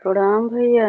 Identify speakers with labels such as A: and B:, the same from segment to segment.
A: प्रणाम भैया।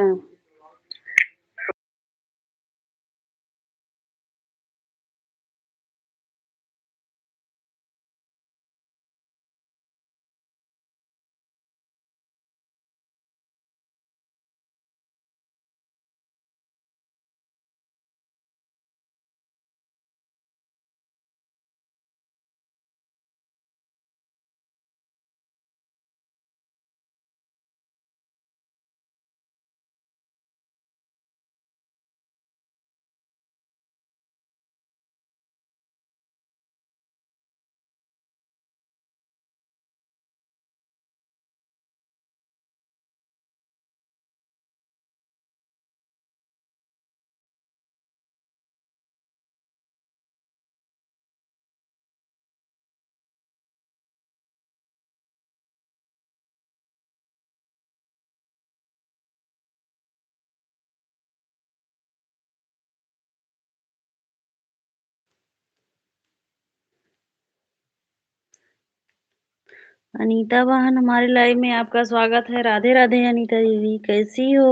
A: अनीता बहन हमारे लाइव में आपका स्वागत है। राधे राधे अनीता दीदी, कैसी हो?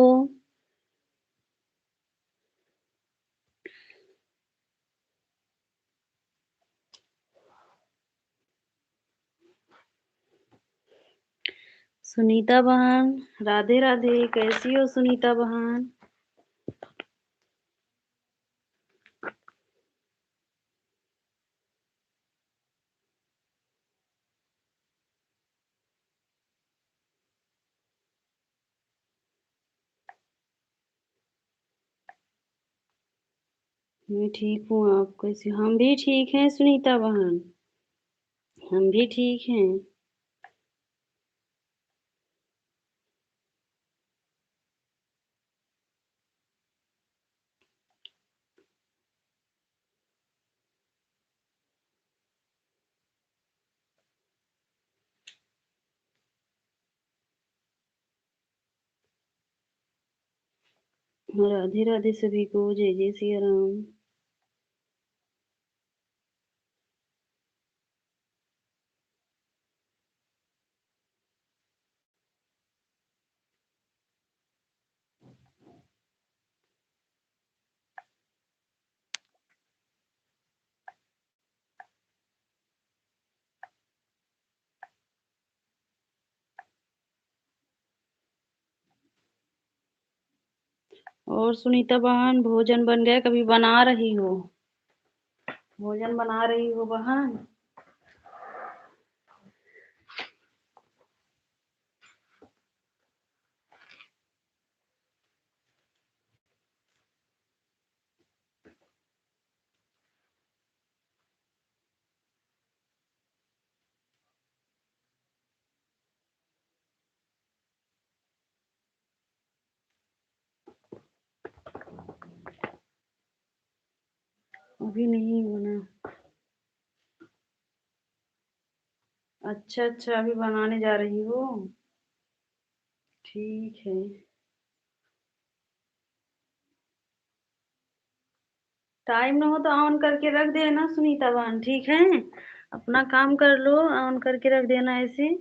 A: सुनीता बहन राधे राधे, कैसी हो सुनीता बहन? मैं ठीक हूँ, आप कैसी? हम भी ठीक हैं सुनीता बहन, हम भी ठीक हैं। राधे राधे सभी को, जय जय सिया राम। और सुनीता बहन, भोजन बन गया? कभी बना रही हो? भोजन बना रही हो बहन? अभी नहीं बना। अच्छा अच्छा, अभी बनाने जा रही हो? ठीक है। टाइम ना हो तो ऑन करके रख देना सुनीता बहन, ठीक है? अपना काम कर लो, ऑन करके रख देना ऐसे।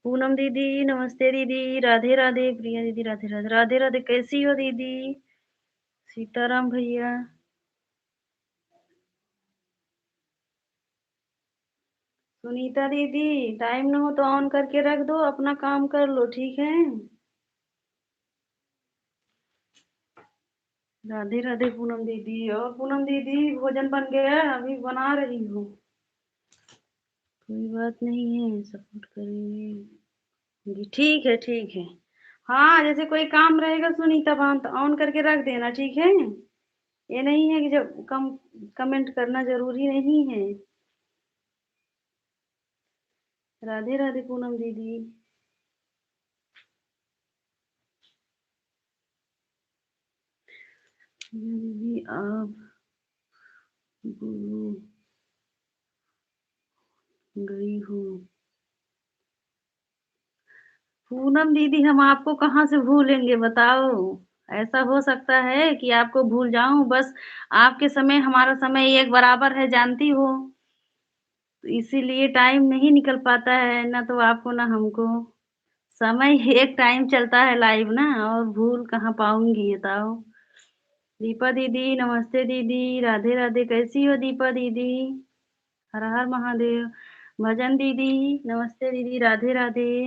A: पूनम दीदी नमस्ते दीदी, राधे राधे। प्रिया दीदी राधे राधे। राधे राधे, कैसी हो दीदी? सीताराम भैया। सुनीता दीदी, टाइम ना हो तो ऑन करके रख दो, अपना काम कर लो, ठीक है? राधे राधे पूनम दीदी। और पूनम दीदी, भोजन बन गया? अभी बना रही हूँ। कोई बात नहीं है, सपोर्ट करेंगे जी, ठीक है ठीक है। हाँ, जैसे कोई काम रहेगा सुनीता बहन तो ऑन करके रख देना, ठीक है? ये नहीं है कि जब कमेंट करना जरूरी नहीं है। राधे राधे पूनम दीदी। दीदी आप भूल गई हो? पूनम दीदी, हम आपको कहाँ से भूलेंगे बताओ? ऐसा हो सकता है कि आपको भूल जाऊं? बस आपके समय हमारा समय एक बराबर है, जानती हो। तो इसीलिए टाइम नहीं निकल पाता है, ना तो आपको ना हमको। समय एक टाइम चलता है लाइव ना, और भूल कहाँ पाऊँगी बताओ? दीपा दीदी, नमस्ते दीदी, राधे राधे, कैसी हो दीपा दीदी? हर हर महादेव। भजन दीदी, नमस्ते दीदी, राधे राधे।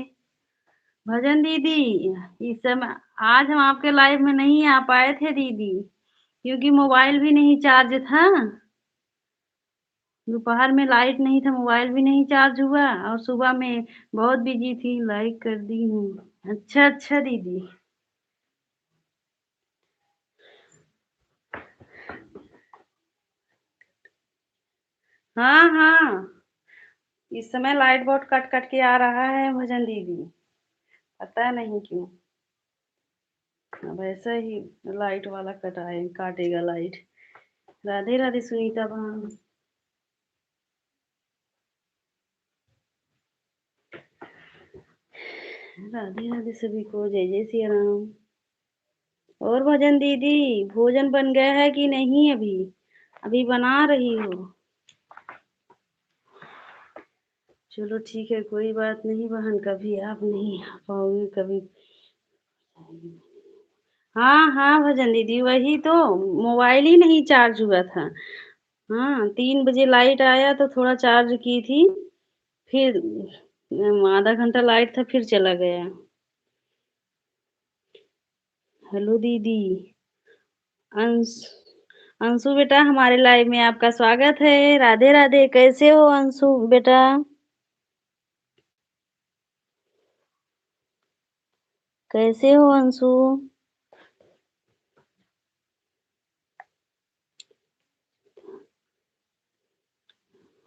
A: भजन दीदी, इस समय आज हम आपके लाइव में नहीं आ पाए थे दीदी, क्योंकि मोबाइल भी नहीं चार्ज था। दोपहर में लाइट नहीं था, मोबाइल भी नहीं चार्ज हुआ, और सुबह में बहुत बिजी थी, लाइक कर दी हूँ। अच्छा अच्छा दीदी। हाँ हाँ, इस समय लाइट बहुत कट कट के आ रहा है भजन दीदी, पता नहीं क्यों। अब ऐसा ही लाइट वाला कटाए काटेगा लाइट। राधे राधे सुनीता बहन। राधे राधे सभी को, जय जय सिया राम। और भजन दीदी, भोजन बन गया है कि नहीं अभी? अभी बना रही हो? चलो ठीक है, कोई बात नहीं बहन, कभी आप नहीं आ पाओगे कभी। हाँ हाँ भजन दीदी, वही तो, मोबाइल ही नहीं चार्ज हुआ था। हाँ, 3 बजे लाइट आया तो थोड़ा चार्ज की थी, फिर आधा घंटा लाइट था, फिर चला गया। हेलो दीदी। अंश अंशु बेटा, हमारे लाइव में आपका स्वागत है। राधे राधे, कैसे हो अंशु बेटा? कैसे हो अंशु?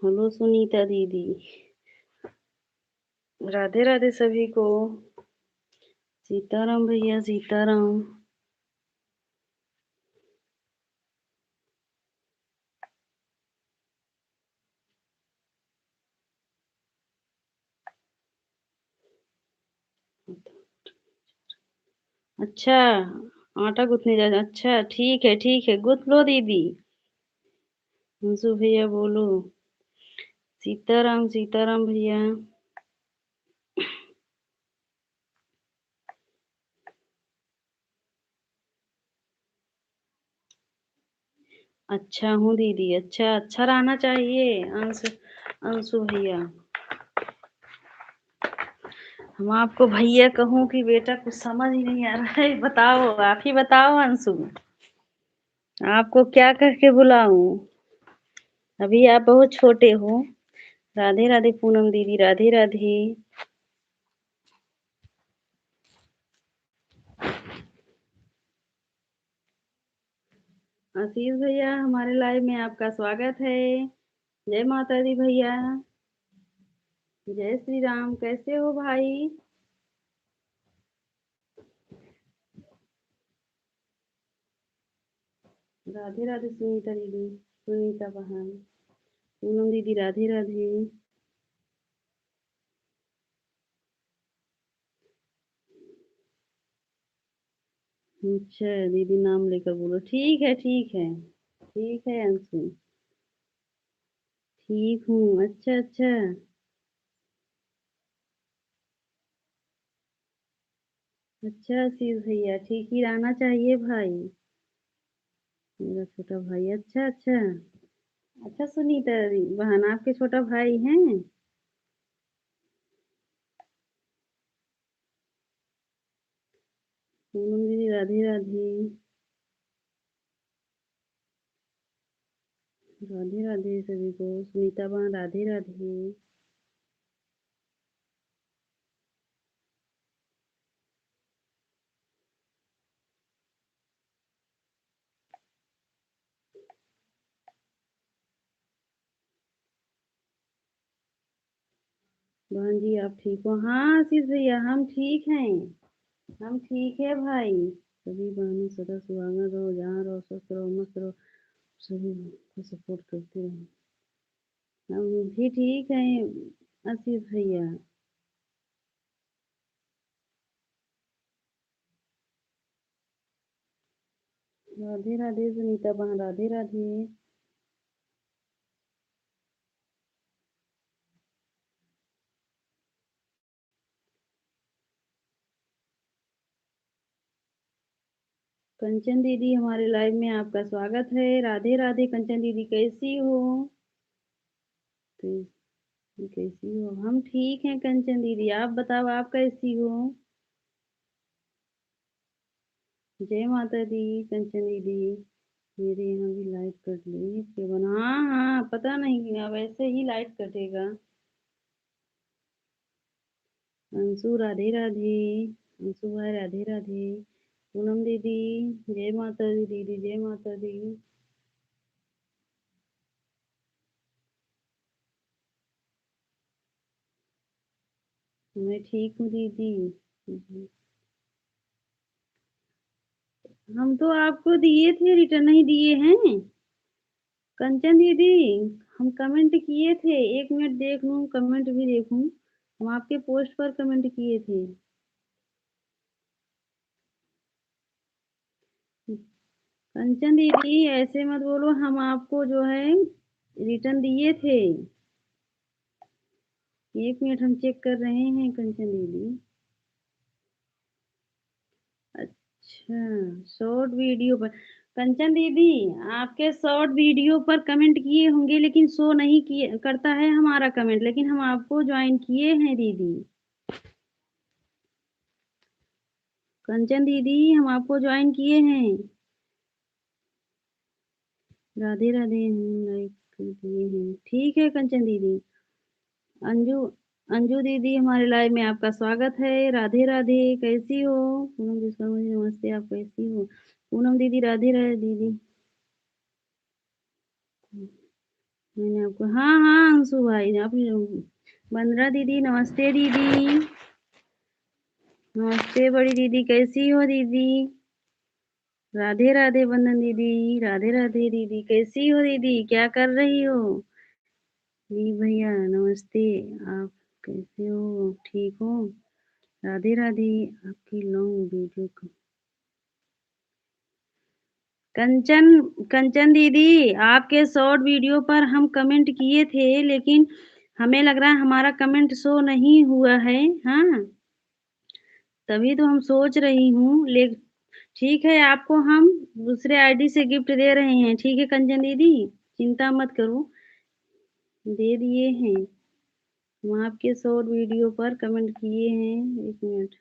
A: हेलो सुनीता दीदी। राधे राधे सभी को। सीताराम भैया, सीताराम। अच्छा, आटा गूंथने जा, अच्छा ठीक है, गूंथ लो दीदी। अंशु भैया बोलो। सीताराम सीताराम भैया। अच्छा हूँ दीदी, अच्छा अच्छा रहना चाहिए। अंशु भैया, हम आपको भैया कहूँ कि बेटा, कुछ समझ ही नहीं आ रहा है, बताओ आप ही बताओ अंशु, आपको क्या कह के बुलाऊं? अभी आप बहुत छोटे हो। राधे राधे पूनम दीदी, राधे राधे। आशीष भैया, हमारे लाइव में आपका स्वागत है। जय माता दी भैया। जय श्री राम, कैसे हो भाई? राधे राधे सुनीता दीदी, सुनीता बहन, पूनम दीदी, राधे राधे। अच्छा दीदी, नाम लेकर बोलो, ठीक है ठीक है। ठीक है अंशु, ठीक हूँ, अच्छा अच्छा। अच्छा आशीष भैया, ठीक ही रहना चाहिए भाई, मेरा छोटा भाई, अच्छा अच्छा। अच्छा सुनीता बहन, आपके छोटा भाई हैं? पूनम दीदी, राधे राधे। राधे राधे सभी को, सुनीता बहन, राधे राधे। बहन जी आप ठीक हो? हाँ आशीष भैया, हम ठीक हैं। हम ठीक है भाई। सभी बहनें सदा सुहागन रहो, जहाँ रहो स्वस्थ रहो, मस्त रहो, सभी को सपोर्ट करते रहो। हम भी ठीक हैं आशीष भैया। राधे राधे सुनीता बहन, राधे राधे। कंचन दीदी हमारे लाइव में आपका स्वागत है। राधे राधे कंचन दीदी, कैसी हो? तो कैसी हो? हम ठीक हैं कंचन दीदी, आप बताओ आप कैसी हो? जय माता दी कंचन दीदी। मेरे यहाँ भी लाइट कट गई के बना। हाँ हाँ, पता नहीं अब ऐसे ही लाइट कटेगा। अंशु राधे राधे। अंशु भाई राधे राधे। पूनम दीदी जय माता दी। दीदी जय माता दी। मैं ठीक हूँ दीदी। हम तो आपको दिए थे, रिटर्न नहीं दिए हैं कंचन दीदी। हम कमेंट किए थे, 1 मिनट देख लूँ, कमेंट भी देखूं। हम आपके पोस्ट पर कमेंट किए थे। कंचन दीदी ऐसे मत बोलो, हम आपको जो है रिटर्न दिए थे। 1 मिनट हम चेक कर रहे हैं कंचन दीदी। अच्छा, शॉर्ट वीडियो पर कंचन दीदी, आपके शॉर्ट वीडियो पर कमेंट किए होंगे लेकिन शो नहीं किए करता है हमारा कमेंट, लेकिन हम आपको ज्वाइन किए हैं दीदी। कंचन दीदी हम आपको ज्वाइन किए हैं। राधे राधे हम लाइक कर दिए हैं, ठीक है कंचन दीदी। अंजू अंजू दीदी हमारे लाइव में आपका स्वागत है। राधे राधे, कैसी हो? पूनम विश्वकर्मा जी नमस्ते, आप कैसी हो? पूनम दीदी राधे राधे दीदी। मैंने आपको हाँ हाँ अंशु भाई आप। वंदना दीदी नमस्ते दीदी। नमस्ते बड़ी दीदी, कैसी हो दीदी? राधे राधे वंदन दीदी। राधे राधे दीदी, कैसी हो दीदी, क्या कर रही हो? जी भैया नमस्ते। आप कैसे हो, ठीक हो? राधे राधे। आपकी लॉन्ग वीडियो कंचन कंचन दीदी, आपके शॉर्ट वीडियो पर हम कमेंट किए थे लेकिन हमें लग रहा है हमारा कमेंट शो नहीं हुआ है। हाँ, तभी तो हम सोच रही हूँ ले। ठीक है, आपको हम दूसरे आईडी से गिफ्ट दे रहे हैं, ठीक है कंचन दीदी, चिंता मत करो। दे दिए हैं, हम आपके शॉर्ट वीडियो पर कमेंट किए हैं। 1 मिनट।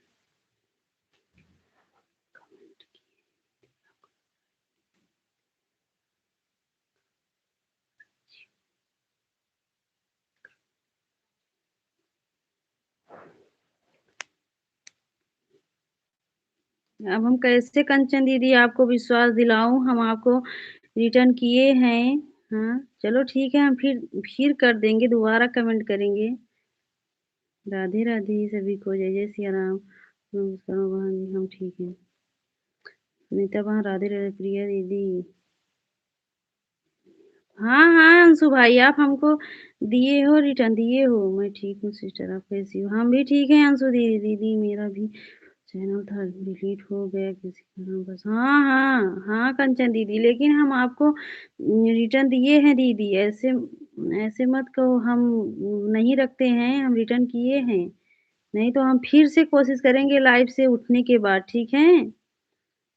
A: अब हम कैसे कंचन दीदी आपको विश्वास दिलाऊं, हम आपको रिटर्न किए हैं। हाँ चलो ठीक है, हम फिर कर देंगे, दोबारा कमेंट करेंगे। राधे राधे सभी को, जय जय सिया राम। नमस्कार बहन जी, हम ठीक हैं। सुनीता बहन राधे राधे। प्रिया दीदी हाँ हाँ अंशु भाई, आप हमको दिए हो, रिटर्न दिए हो। मैं ठीक हूँ सिस्टर, आप कैसी हो? हम भी ठीक हैं अंशु दीदी। दीदी मेरा भी चैनल था डिलीट हो गया किसी कारण बस। हाँ हाँ हाँ कंचन दीदी, लेकिन हम आपको रिटर्न दिए हैं दीदी, ऐसे ऐसे मत कहो। हम नहीं रखते हैं, हम रिटर्न किए हैं। नहीं तो हम फिर से कोशिश करेंगे लाइव से उठने के बाद, ठीक है?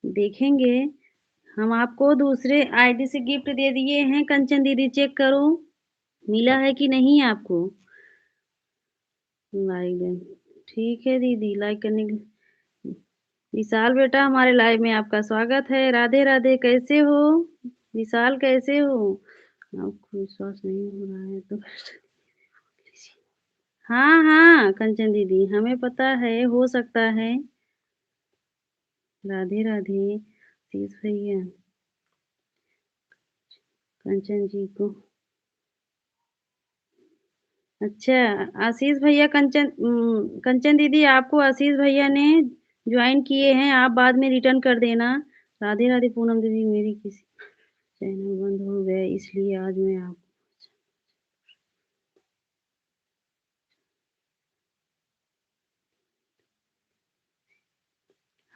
A: देखेंगे। हम आपको दूसरे आईडी से गिफ्ट दे दिए हैं कंचन दीदी, चेक करो मिला है कि नहीं आपको। लाइक, ठीक है दीदी, लाइक करने के। विशाल बेटा हमारे लाइव में आपका स्वागत है। राधे राधे, कैसे हो विशाल, कैसे हो? आपको विश्वास नहीं हो रहा है तो हाँ हाँ कंचन दीदी, हमें पता है, हो सकता है। राधे राधे शीश भैया कंचन जी को। अच्छा, आशीष भैया कंचन दीदी आपको आशीष भैया ने ज्वाइन किए हैं, आप बाद में रिटर्न कर देना। राधे राधे पूनम दीदी, मेरी किसी चैनल बंद हो गया इसलिए आज मैं आप।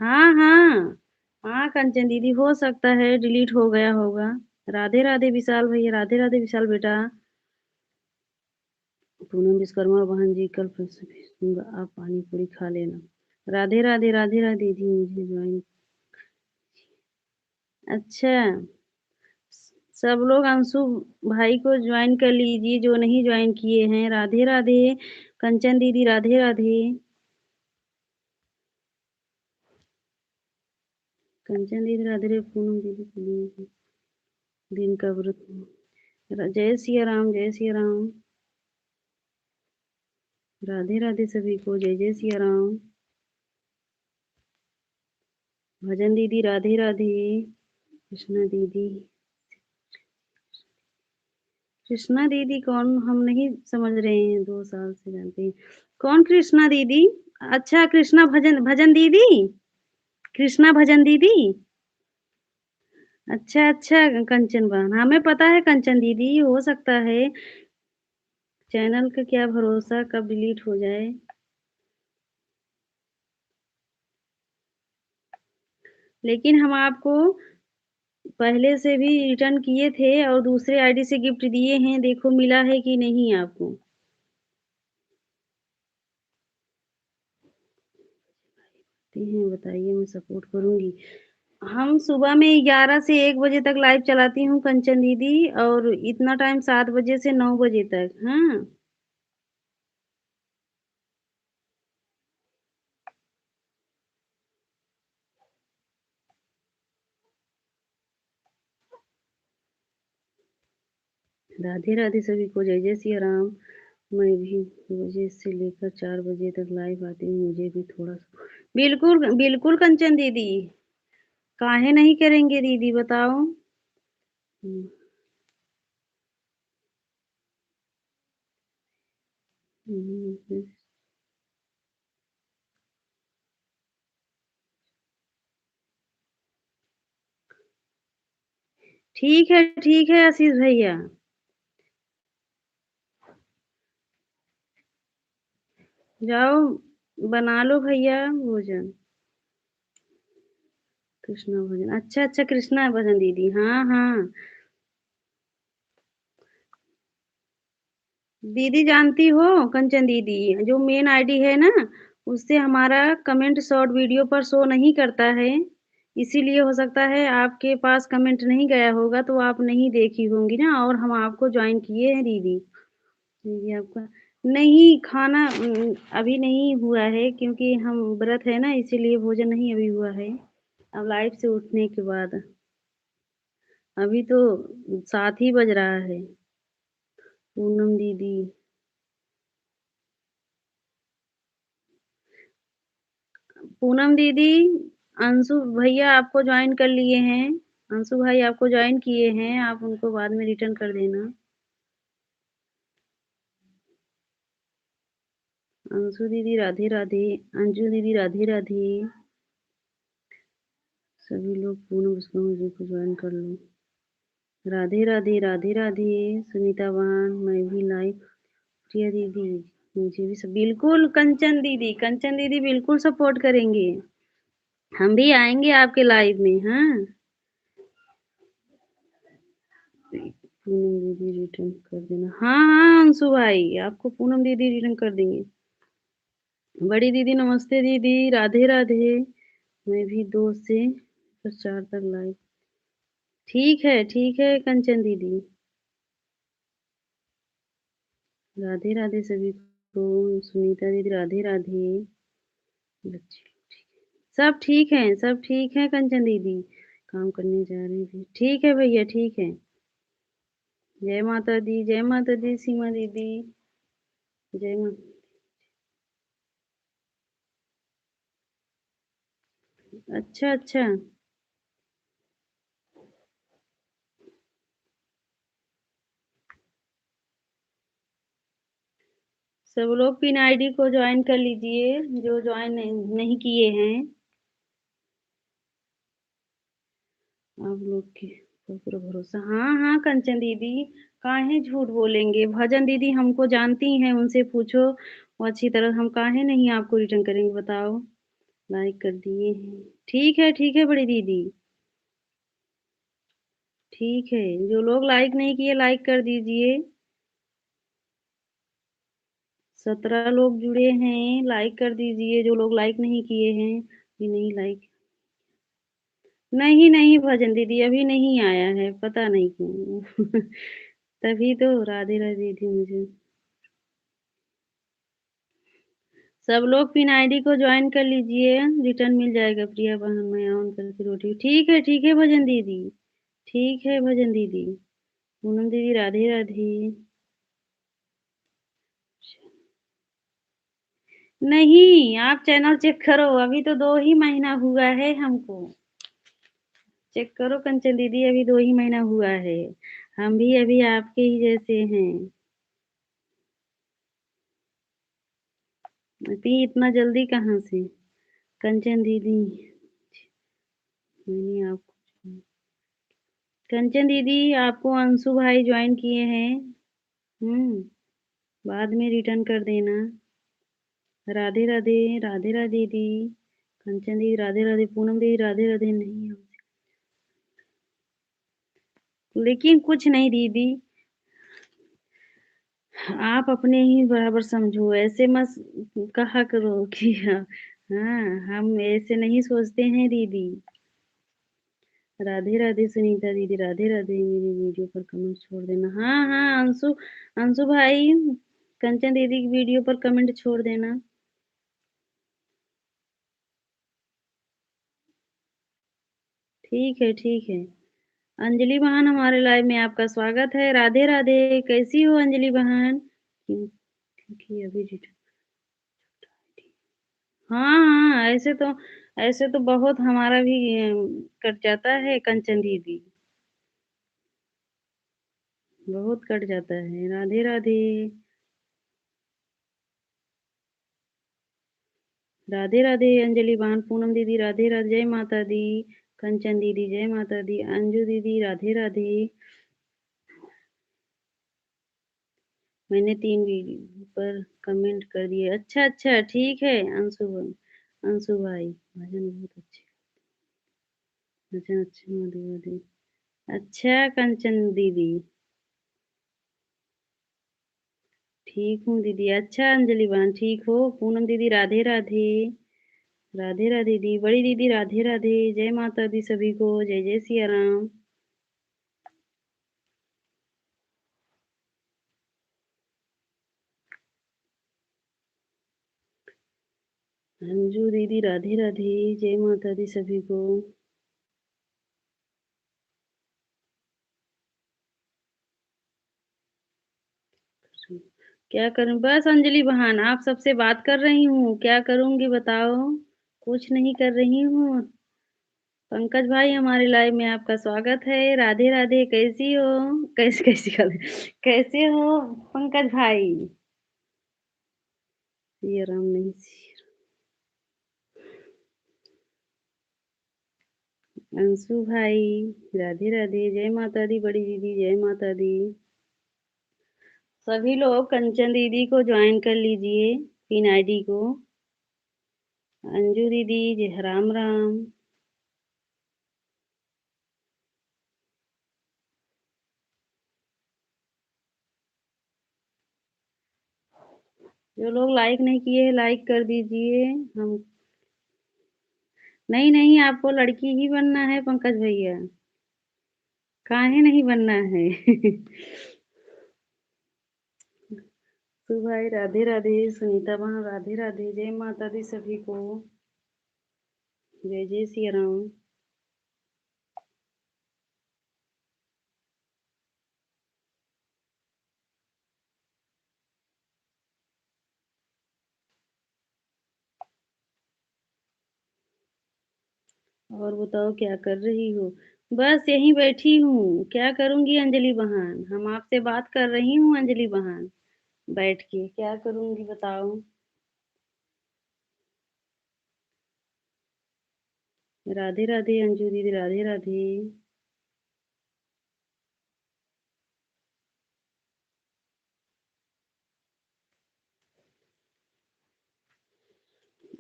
A: हाँ हाँ हाँ कंचन दीदी, हो सकता है डिलीट हो गया होगा। राधे राधे विशाल भैया, राधे राधे विशाल बेटा। पूनम विश्वकर्मा बहन जी, कल फिर से भेज दूंगा, आप पानी पूरी खा लेना। राधे राधे राधे राधे दीदी, मुझे ज्वाइन अच्छा, सब लोग अंशु भाई को ज्वाइन कर लीजिए जो नहीं ज्वाइन किए हैं। राधे राधे। कंचन दीदी राधे राधे। कंचन दीदी राधे राधे। पूनम दीदी दिन का व्रत। जय सिया राम, जय सिया राम। राधे राधे सभी को, जय जय सिया राम। भजन दीदी राधे राधे। कृष्णा दीदी। कृष्णा दीदी कौन, हम नहीं समझ रहे हैं, 2 साल से जानते हैं। कौन कृष्णा दीदी? अच्छा, कृष्णा भजन भजन दीदी। कृष्णा भजन दीदी। अच्छा अच्छा, कंचन बहन हमें पता है, कंचन दीदी हो सकता है। चैनल का क्या भरोसा कब डिलीट हो जाए। लेकिन हम आपको पहले से भी रिटर्न किए थे और दूसरे आईडी से गिफ्ट दिए हैं, देखो मिला है कि नहीं आपको। हैं बताइए, मैं सपोर्ट करूंगी। हम सुबह में 11 से 1 बजे तक लाइव चलाती हूँ कंचन दीदी, और इतना टाइम 7 बजे से 9 बजे तक। हाँ, राधे राधे सभी को, जय जय सिया राम। मैं भी 2 बजे से लेकर 4 बजे तक लाइव आती हूँ, मुझे भी थोड़ा सा। बिल्कुल बिल्कुल कंचन दीदी, काहे नहीं करेंगे दीदी, बताओ। हम्म, हम्म, ठीक है आशीष भैया। जाओ बना लो भैया भोजन। कृष्णा भजन, अच्छा अच्छा, कृष्णा भजन दीदी, हाँ हाँ। दीदी जानती हो कंचन दीदी, जो मेन आईडी है ना, उससे हमारा कमेंट शॉर्ट वीडियो पर शो नहीं करता है। इसीलिए हो सकता है आपके पास कमेंट नहीं गया होगा, तो आप नहीं देखी होंगी ना, और हम आपको ज्वाइन किए हैं दीदी। दीदी आपका नहीं खाना अभी नहीं हुआ है, क्योंकि हम व्रत है ना, इसीलिए भोजन नहीं अभी हुआ है। अब लाइफ से उठने के बाद। अभी तो 7 ही बज रहा है। पूनम दीदी। पूनम दीदी, अंशु भैया आपको ज्वाइन कर लिए हैं। अंशु भाई आपको ज्वाइन किए हैं, आप उनको बाद में रिटर्न कर देना। अंशु दीदी राधे राधे। अंजू दीदी राधे राधे। सभी लोग पूनम उसको मुझे को ज्वाइन कर लो। राधे राधे राधे राधे। सुनीता बहन, मैं भी लाइव। प्रिया दीदी, मुझे भी सब बिल्कुल। कंचन दीदी, कंचन दीदी बिल्कुल सपोर्ट करेंगे। हम भी आएंगे आपके लाइव में। हाँ, पूनम दीदी रिटर्न कर देना। हाँ हाँ अंशु भाई, आपको पूनम दीदी रिटर्न कर देंगे। बड़ी दीदी नमस्ते दीदी, राधे राधे। मैं भी 2 से 4 तक लाइव। ठीक है कंचन दीदी। राधे राधे सभी को। सुनीता दीदी राधे राधे। बच्चे सब ठीक है कंचन दीदी। काम करने जा रहे थे, ठीक है भैया, ठीक है। जय माता दी सीमा दीदी। जय माता। अच्छा अच्छा, सब लोग पिन आईडी को ज्वाइन कर लीजिए, जो ज्वाइन नहीं किए हैं। आप लोग के ऊपर पूरा भरोसा। हाँ हाँ कंचन दीदी, काहे झूठ बोलेंगे। भजन दीदी हमको जानती हैं, उनसे पूछो, वो अच्छी तरह। हम काहे नहीं आपको रिटर्न करेंगे, बताओ। लाइक कर दिए हैं। ठीक है बड़ी दीदी। ठीक है, जो लोग लाइक नहीं किए लाइक कर दीजिए। 17 लोग जुड़े हैं, लाइक कर दीजिए। जो लोग लाइक नहीं किए हैं, भी नहीं लाइक। नहीं, नहीं भजन दीदी अभी नहीं आया है, पता नहीं क्यों? तभी तो राधे-राधे थी मुझे। सब लोग पिन आईडी को जॉइन कर लीजिए, रिटर्न मिल जाएगा प्रिया बहन मैं ऑन करके रोटी ठीक है भजन दीदी। ठीक है भजन दीदी। पूनम दीदी राधे-राधे। नहीं, आप चैनल चेक करो, अभी तो 2 ही महीना हुआ है हमको। चेक करो कंचन दीदी अभी 2 ही महीना हुआ है। हम भी अभी आपके ही जैसे हैं। अभी इतना जल्दी कहाँ से? कंचन दीदी मैंने आपको कंचन दीदी आपको अंशु भाई ज्वाइन किए हैं। हुँ, बाद में रिटर्न कर देना। राधे राधे, राधे राधे दीदी। कंचन दीदी राधे राधे, पूनम दीदी राधे राधे नहीं लेकिन कुछ नहीं दीदी, आप अपने ही बराबर समझो, ऐसे मत कहा करो कि हाँ, हम ऐसे नहीं सोचते हैं दीदी। राधे राधे सुनीता दीदी, राधे राधे मेरी वीडियो पर कमेंट छोड़ देना। हाँ, हाँ, अंशु अंशु भाई कंचन दीदी की वीडियो पर कमेंट छोड़ देना। ठीक है, ठीक है। अंजलि बहन हमारे लाइव में आपका स्वागत है। राधे राधे, कैसी हो अंजलि बहन? क्योंकि अभी रिटर्न हाँ, हाँ, ऐसे तो बहुत हमारा भी कट जाता है कंचन दीदी, बहुत कट जाता है। राधे राधे, राधे राधे अंजलि बहन, पूनम दीदी राधे राधे, जय माता दी। कंचन दीदी जय माता दी, अंजू दीदी राधे राधे। मैंने 3 वीडियो पर कमेंट कर दिए। अच्छा, अच्छा, ठीक है अंशु भाई, भजन बहुत अच्छे भजन अच्छे मधुर अच्छा कंचन दीदी, ठीक हूँ दीदी। अच्छा अंजलि बहन ठीक हो? पूनम दीदी राधे राधे, राधे राधे दी, बड़ी दीदी राधे राधे, जय माता दी सभी को, जय जय सिया राम। अंजू दीदी राधे राधे, जय माता दी सभी को। क्या करूं? बस अंजलि बहन आप सबसे बात कर रही हूँ, क्या करूंगी बताओ? कुछ नहीं कर रही हूँ। पंकज भाई हमारे लाइव में आपका स्वागत है। राधे राधे, कैसी हो? कैसी कैसी कर कैसे हो पंकज भाई? सिया राम नहीं अंशु भाई राधे राधे, जय माता दी, बड़ी दीदी जय माता दी। सभी लोग कंचन दीदी को ज्वाइन कर लीजिए, पिन आईडी को। अंजू दीदी जय राम राम। जो लोग लाइक नहीं किए हैं लाइक कर दीजिए। हम नहीं नहीं आपको लड़की ही बनना है पंकज भैया, काहे नहीं बनना है? तो भाई राधे राधे, सुनीता बहन राधे राधे, जय माता दी सभी को, जय जय सिया राम। और बताओ क्या कर रही हो? बस यहीं बैठी हूँ, क्या करूँगी अंजलि बहन? हम आपसे बात कर रही हूँ अंजलि बहन, बैठ के क्या करूँगी बताओ? राधे राधे अंजू दीदी राधे राधे।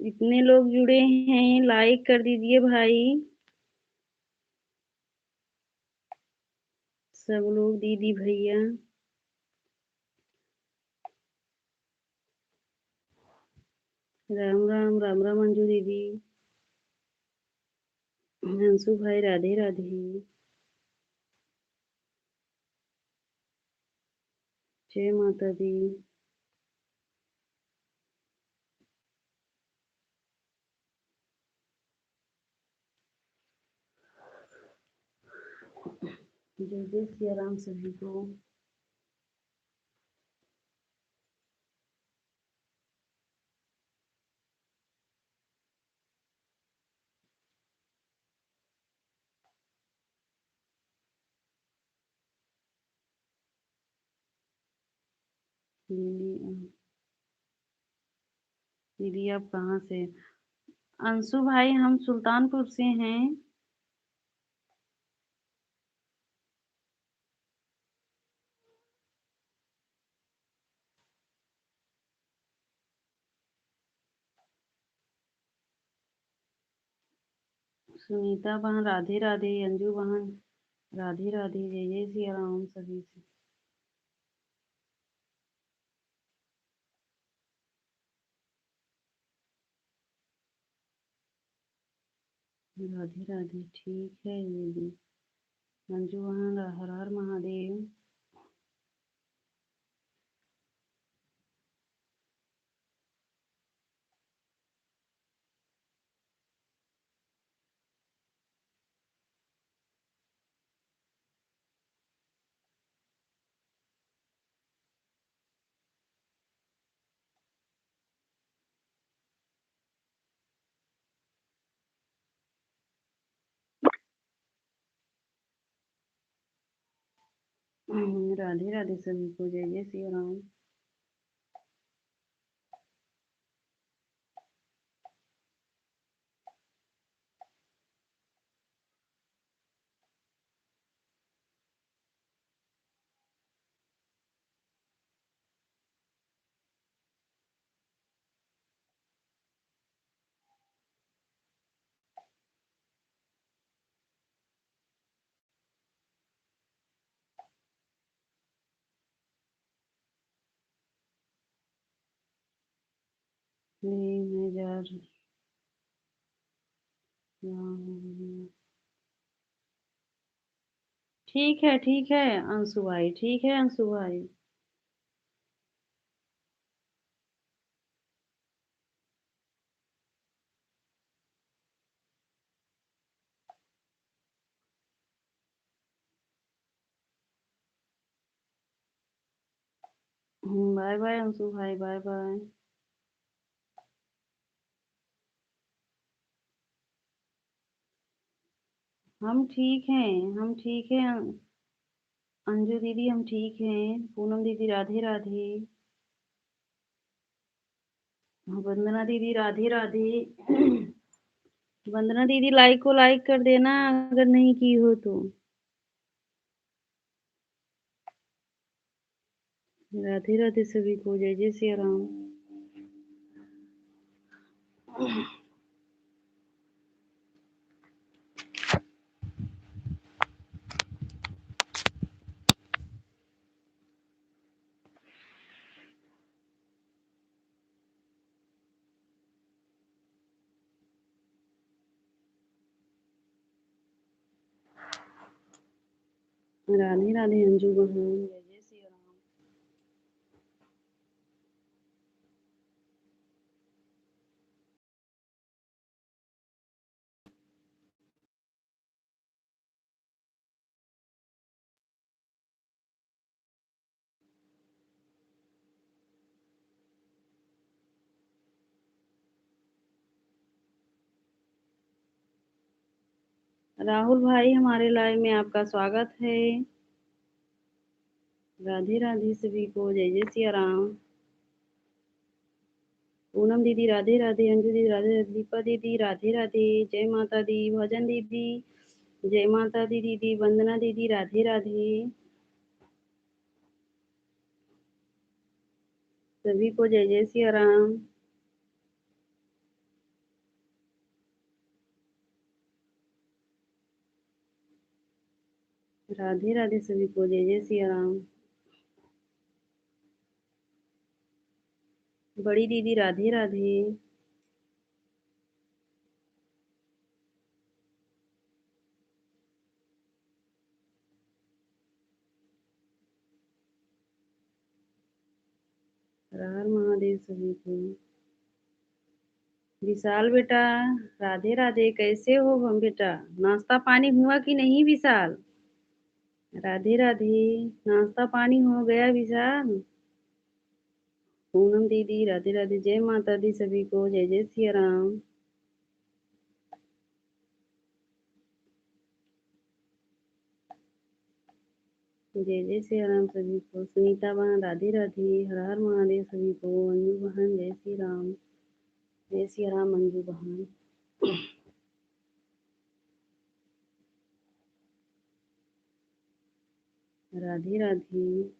A: इतने लोग जुड़े हैं, लाइक कर दीजिए भाई। सब लोग दीदी भैया, राम राम राम राम अंजू दीदी। अंशु भाई राधे राधे। जय माता दी। जय जय सिया राम सभी को। दीदी दीदी आप कहाँ से? अंशु भाई हम सुल्तानपुर से हैं। सुनीता बहन राधे राधे। अंजू बहन राधे राधे। जय जय सिया राम सभी से। राधे राधे ठीक है दीदी। अंजू बहन हर हर महादेव। राधे राधे सभी को। जय जय सिया राम। नहीं मैं जा रहा हूँ। ठीक है अंशु भाई। ठीक है अंशु भाई। बाय बाय अंशु भाई। Bye bye. हम ठीक हैं। हम ठीक हैं। अंजू दीदी हम ठीक हैं। पूनम दीदी राधे राधे। वंदना दीदी राधे राधे। वंदना दीदी लाइक को लाइक कर देना अगर नहीं की हो तो। राधे राधे सभी को। जय जय सिया राम। राधे राधे अंजू बहन। जय जय सिया राम। राहुल भाई हमारे लाइव में आपका स्वागत है। राधे राधे सभी को। जय जय सिया राम। पूनम दीदी राधे राधे। अंजू दीदी राधे राधे। दीपा दीदी राधे राधे। जय माता दी। भजन दीदी जय माता दी। दीदी वंदना दीदी राधे राधे। सभी को जय जय सिया राम। राधे राधे सभी को। जय जय सिया राम। बड़ी दीदी राधे राधे। हर हर महादेव सभी को। विशाल बेटा, राधे राधे, कैसे हो हम बेटा? नाश्ता पानी हुआ कि नहीं विशाल? राधे राधे, नाश्ता पानी हो गया विशाल? पूनम दीदी राधे राधे, जय माता दी सभी को, जय जय सिया राम। जय जय सिया राम सभी को। सुनीता बहन राधे राधे, हर हर महादेव सभी को। मंजू बहन जय श्री राम, जय सिया राम मंजू बहन। राधे राधे।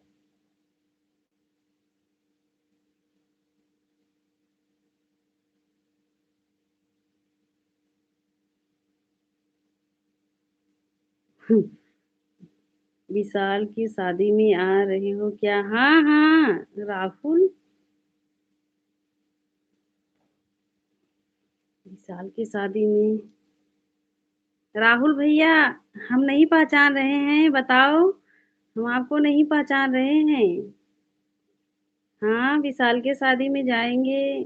A: विशाल की शादी में आ रही हो क्या? हाँ हाँ राहुल, विशाल की शादी में। राहुल भैया, हम नहीं पहचान रहे हैं, बताओ। हम आपको नहीं पहचान रहे हैं। हाँ, विशाल के शादी में जाएंगे।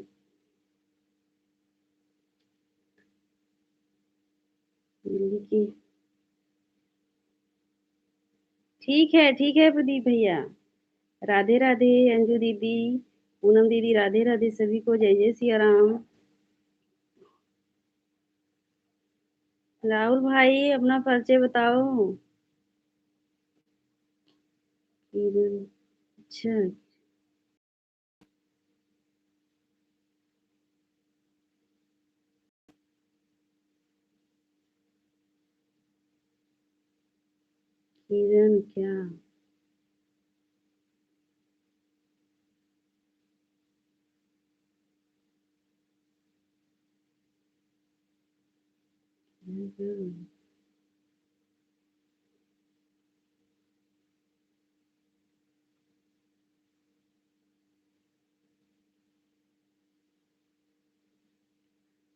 A: दिल्ली की। ठीक है प्रदीप भैया। राधे राधे अंजू दीदी, पूनम दीदी राधे राधे सभी को, जय जय सिया राम। राहुल भाई अपना परिचय बताओ। अच्छा, किरण क्या?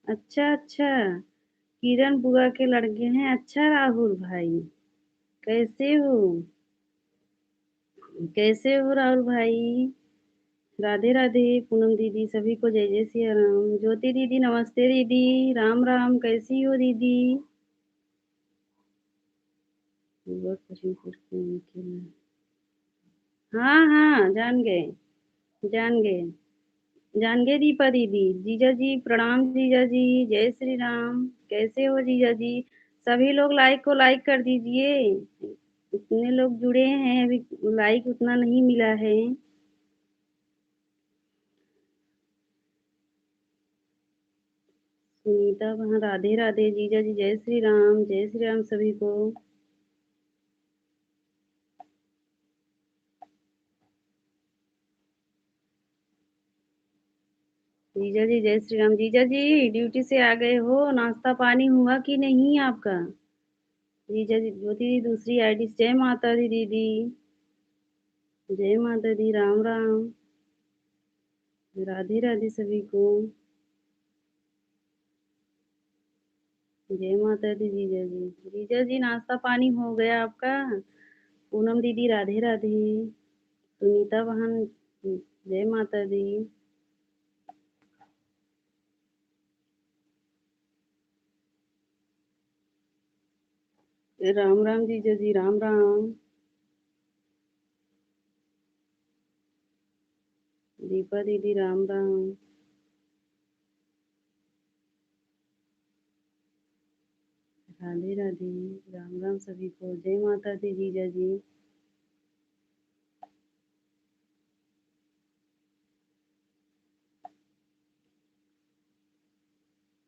A: अच्छा अच्छा, किरण बुआ के लड़के हैं। अच्छा राहुल भाई, कैसे हो? कैसे हो राहुल भाई? राधे राधे पूनम दीदी सभी को, जय जय सिया राम। ज्योति दीदी नमस्ते दीदी, राम राम, कैसी हो दीदी? बुआ खुशीपुर के उनके। हाँ हाँ जान गए, जान गए, जान गए दीपा दीदी। जीजा जी प्रणाम, जीजा जी जय श्री राम। कैसे हो जीजा जी? सभी लोग लाइक को लाइक कर दीजिए। इतने लोग जुड़े हैं, अभी लाइक उतना नहीं मिला है। सुनीता वहाँ राधे राधे, जीजा जी जय श्री राम, जय श्री राम सभी को। जीजा जी जय श्री राम। जीजा जी ड्यूटी से आ गए हो, नाश्ता पानी हुआ कि नहीं आपका? जीजा जी ज्योति दी दूसरी आईडी, जय माता दी दीदी, जय माता दी, राम राम, राधे राधे सभी को। जय माता दी जीजा जी। जीजा जी नाश्ता पानी हो गया आपका? पूनम दीदी राधे राधे, सुनीता बहन जय माता दी। राम राम जीजा जी, राम राम। दीपा दीदी राम राम, राधे राधे, राम राम सभी को, जय माता दी जीजा जी।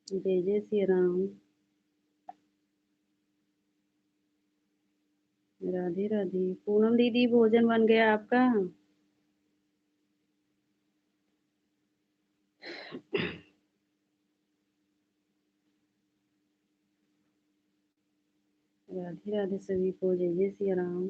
A: जय जय श्री राम। राधे राधे। पूनम दीदी भोजन बन गया आपका? राधे राधे सभी को, जय जय श्री राम।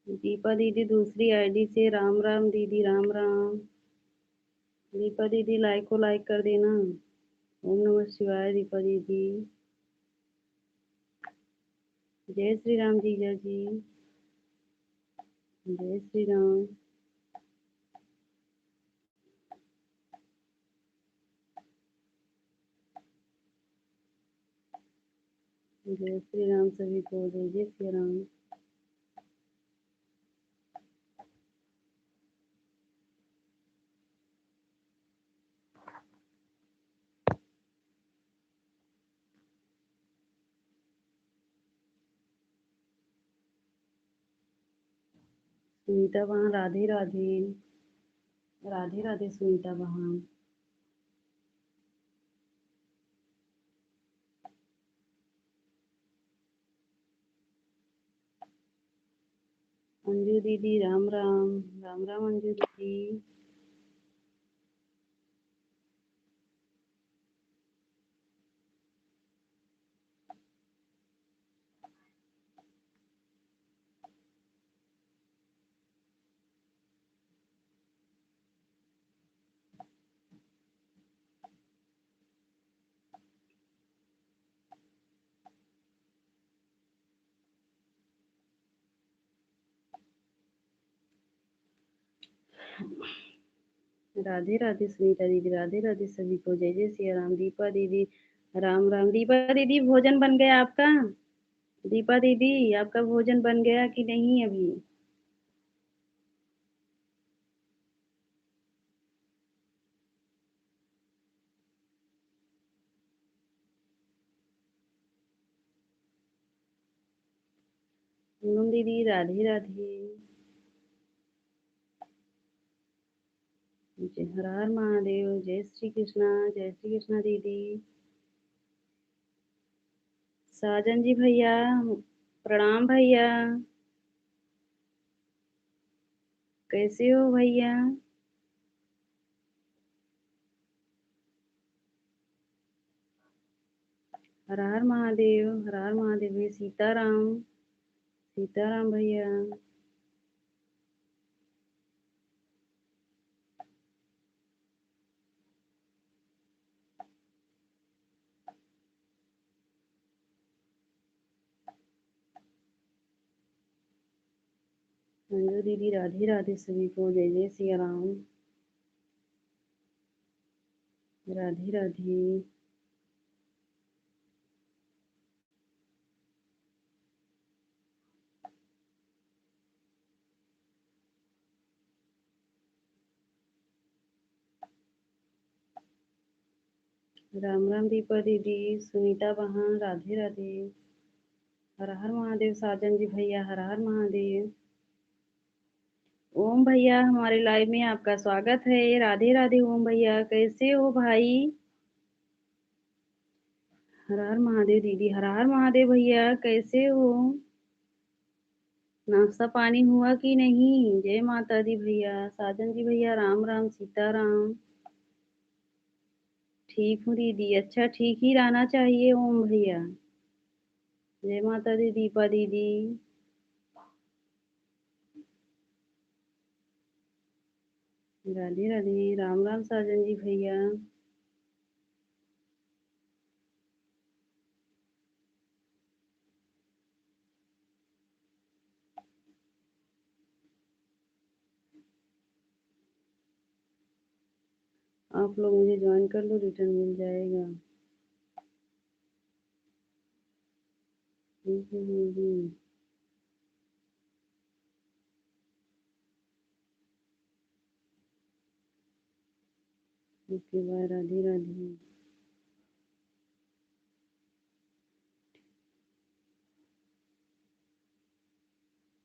A: दीपा दीदी दूसरी आईडी से राम राम दीदी राम राम। दीपा दीदी लाइक को लाइक कर देना। ओम नमः शिवाय दीपा दीदी। जय श्री राम जीजा जी। जय श्री राम। जय श्री राम सभी को। जय जय श्री राम। सुनीता बहन राधे राधे। राधे राधे सुनीता बहन। अंजू दीदी राम राम। राम राम अंजू दीदी। राधे राधे सुनीता दीदी। राधे राधे सभी को। जय जय सिया राम। दीपा दीदी राम राम। दीपा दीदी भोजन बन गया आपका? दीपा दीदी आपका भोजन बन गया कि नहीं अभी? पूनम दीदी राधे राधे। जय हर हर महादेव। जय श्री कृष्णा। जय श्री कृष्णा दीदी। साजन जी भैया प्रणाम भैया। कैसे हो भैया? हर हर महादेव। हर हर महादेव भैया। सीताराम। सीताराम भैया। अंजू दीदी राधे राधे सभी को। जय जय सिया राम। राधे राधे। राम राम दीपा दीदी। सुनीता बहन राधे राधे। हर हर महादेव साजन जी भैया। हर हर महादेव। ओम भैया हमारे लाइव में आपका स्वागत है। राधे राधे ओम भैया। कैसे हो भाई? हर हर महादेव दीदी। हर हर महादेव भैया। कैसे हो? नाश्ता पानी हुआ कि नहीं? जय माता दी भैया। साजन जी भैया राम राम। सीताराम। ठीक हूँ दीदी। अच्छा ठीक ही रहना चाहिए ओम भैया। जय माता दी दीपा दीदी। राधे राधे। राम राम साजन जी भैया। आप लोग मुझे ज्वाइन कर लो, रिटर्न मिल जाएगा। Okay bye. राधे राधे।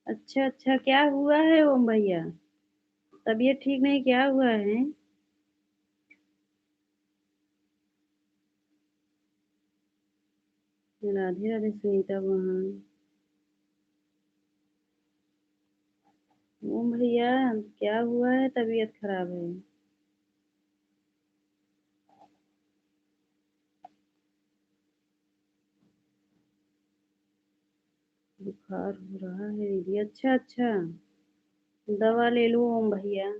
A: अच्छा अच्छा क्या हुआ है ओम भैया? तबीयत ठीक नहीं क्या हुआ है? राधे राधे सुनीता बहन। ओम भैया क्या हुआ है? तबीयत खराब है? बुखार हो रहा है दीदी। अच्छा अच्छा, दवा ले लो ओम भैया।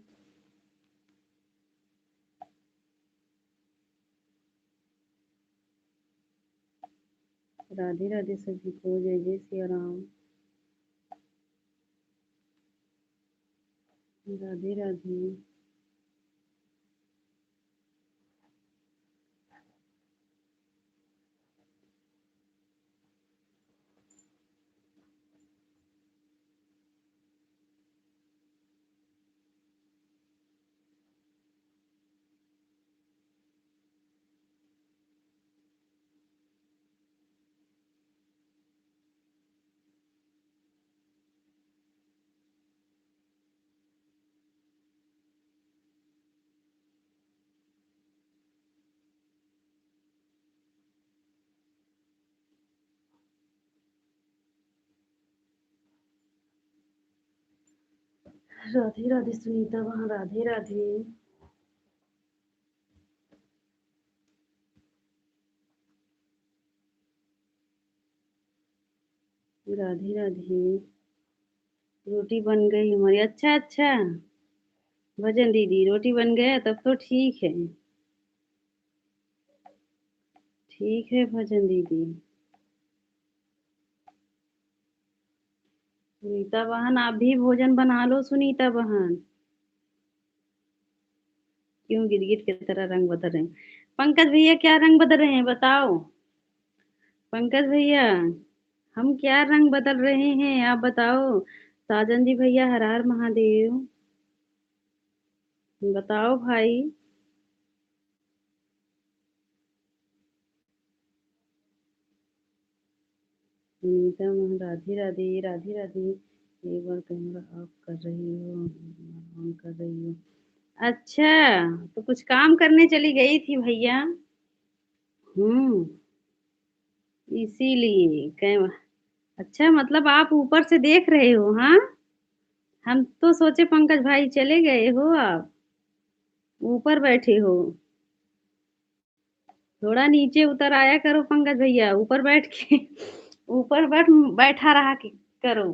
A: राधे राधे सभी को, जय जय सिया राम। राधे राधे। राधे राधे सुनीता वहाँ, राधे राधे। राधे राधे। रोटी बन गई हमारी। अच्छा अच्छा, भजन दीदी रोटी बन गया तब तो ठीक है। ठीक है भजन दीदी। सुनीता बहन आप भी भोजन बना लो सुनीता बहन। क्यों गिरगिट की तरह रंग बदल रहे हैं? पंकज भैया क्या रंग बदल रहे हैं बताओ। पंकज भैया, हम क्या रंग बदल रहे हैं आप बताओ। साजन जी भैया, हर हर महादेव। बताओ भाई। सुनीता मोहन, राधे राधे राधे राधे। एक बार कैमरा ऑफ कर रही हो, ऑन कर रही हो। अच्छा, तो कुछ काम करने चली गई थी भैया। हम्म, इसीलिए कैम अच्छा, मतलब आप ऊपर से देख रहे हो? हाँ, हम तो सोचे पंकज भाई चले गए हो आप, ऊपर बैठे हो। थोड़ा नीचे उतर आया करो पंकज भैया, ऊपर बैठ के ऊपर बैठा रहा करो।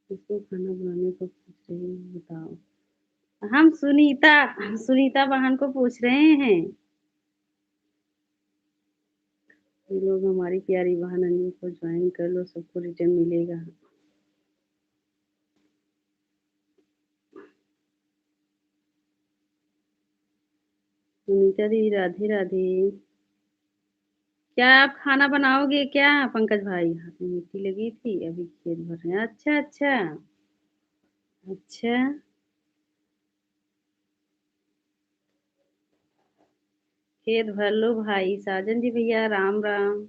A: किसको खाना बनाने को पूछ रही हो बताओ। हम सुनीता, सुनीता बहन को पूछ रहे हैं। ये लोग हमारी प्यारी बहन अंजू को ज्वाइन कर लो, सबको रिटर्न मिलेगा। सुनीता दी राधे राधे। क्या आप खाना बनाओगे क्या पंकज भाई? हाथ में मिट्टी लगी थी, अभी खेत भर रहे हैं। अच्छा अच्छा। अच्छा, खेत भर लो भाई। साजन जी भैया राम राम।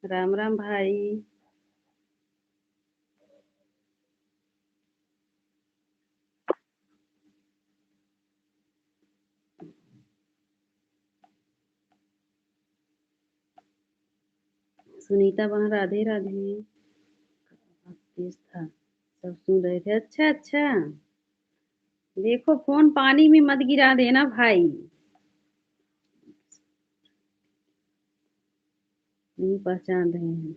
A: राम राम भाई। सुनीता वहाँ, राधे राधे। तेज था, सब सुन रहे थे। अच्छा अच्छा, देखो फोन पानी में मत गिरा देना भाई। नहीं पहचान रहे हैं।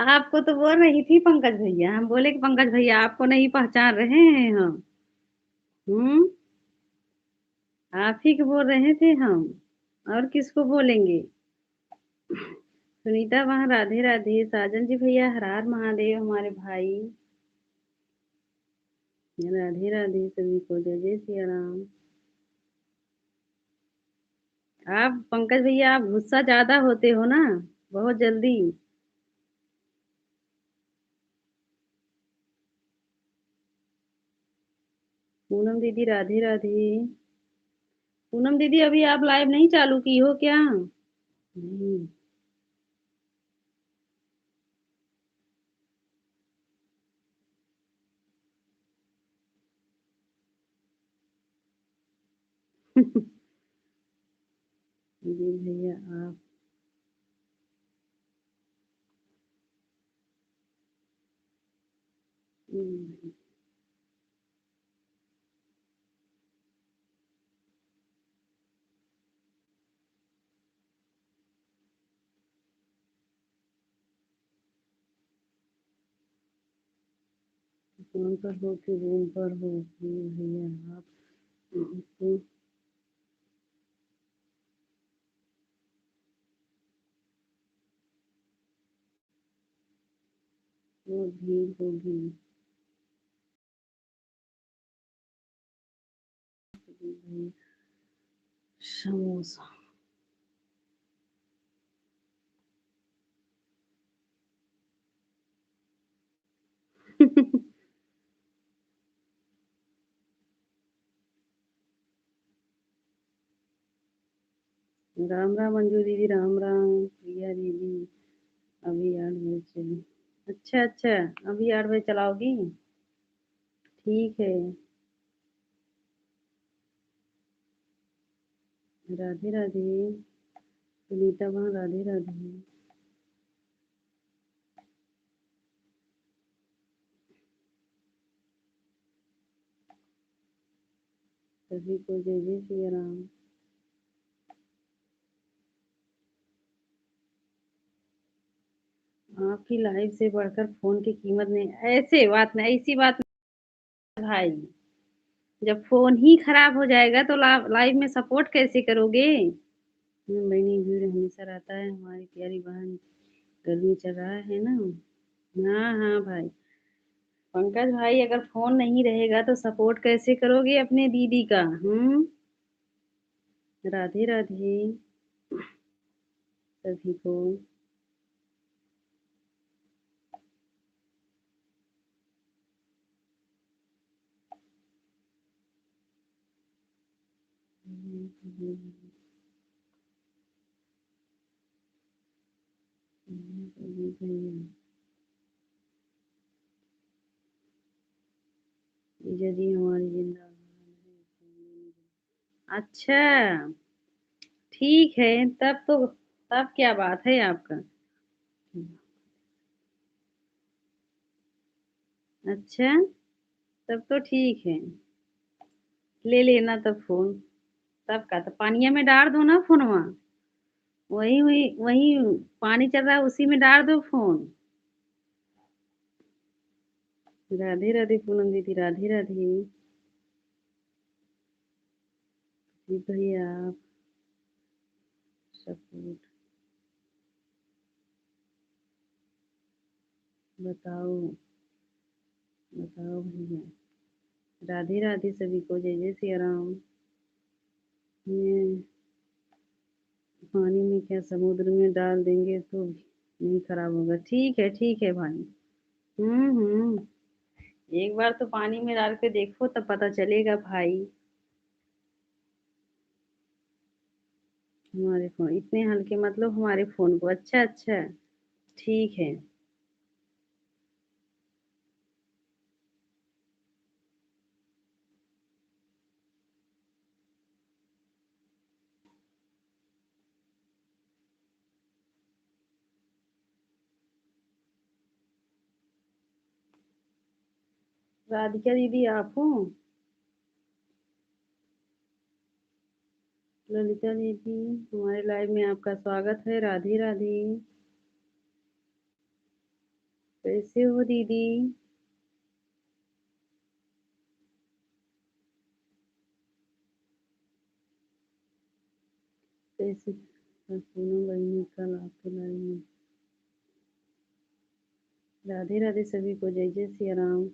A: आपको तो बोल रही थी पंकज भैया, हम बोले कि पंकज भैया आपको नहीं पहचान रहे हैं हम। हम्म, आप ही को बोल रहे थे हम, और किसको बोलेंगे। सुनीता वहाँ, राधे राधे। साजन जी भैया, हर हर महादेव हमारे भाई। राधे राधे सभी को, जय जय सिया राम। आप पंकज भैया, आप गुस्सा ज्यादा होते हो ना, बहुत जल्दी। पूनम दीदी राधे राधे। पूनम दीदी अभी आप लाइव नहीं चालू की हो क्या? नहीं। जी भैया आप। हम्म, फोन पर हो कि रूम पर हो प्लीज भैया आप इसको वो भीड़ होगी भैया समोसा राम राम अंजू दीदी राम राम प्रिया दीदी अभी 8 बजे चली अच्छा अच्छा अभी 8 बजे चलाओगी ठीक है राधे राधे सुनीता बहन राधे राधे सभी को जय जय श्री राम आपकी लाइफ से बढ़कर फोन की कीमत नहीं ऐसे बात नहीं ऐसी बात नहीं भाई जब फोन ही खराब हो जाएगा तो लाइफ में सपोर्ट कैसे करोगे बहनी भीड़ हमेशा रहता है हमारी प्यारी बहन गर्मी चल रहा है ना हाँ हाँ भाई पंकज भाई अगर फोन नहीं रहेगा तो सपोर्ट कैसे करोगे अपने दीदी का राधे राधे सभी को जीजा जी हमारी जिंदा अच्छा ठीक है तब क्या बात है आपका अच्छा तब तो ठीक है ले लेना तब फोन तब का तो पानिया में डाल दो ना फोनवा वही वही वही पानी चल रहा है उसी में डाल दो फोन राधे राधे पूनम दीदी राधे राधे जी भैया आप सपोर्ट बताओ बताओ भैया राधे राधे सभी को जय जय सिया राम ये पानी में क्या समुद्र में डाल देंगे तो भी नहीं खराब होगा ठीक है भाई हम्म एक बार तो पानी में डाल के देखो तब पता चलेगा भाई हमारे फोन इतने हल्के मतलब हमारे फोन को अच्छा अच्छा ठीक है राधिका दीदी आप हो ललिता दीदी हमारे लाइव में आपका स्वागत है राधे राधे कैसे हो दीदी कैसे पूनम बहनी कल आपके लाइव में राधे राधे सभी को जय जय सिया राम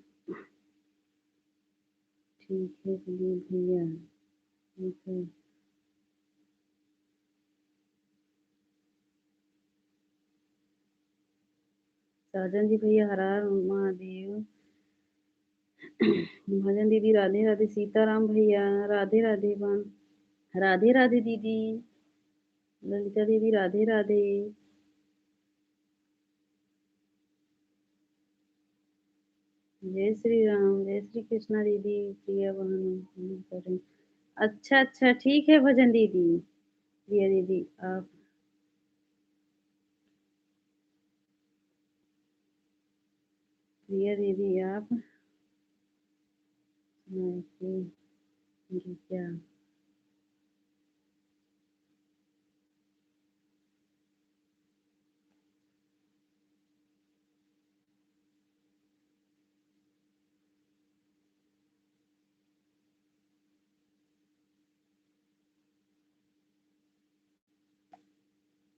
A: ठीक है चलिए भैया ठीक है साजन जी भैया हर हर महादेव भजन दीदी राधे राधे सीताराम भैया राधे राधे बहन राधे राधे दीदी ललिता दीदी राधे राधे जय श्री राम जय श्री कृष्णा दीदी प्रिया बहन अच्छा अच्छा ठीक है भजन दीदी प्रिया दीदी आप प्रिया दीदी आप क्या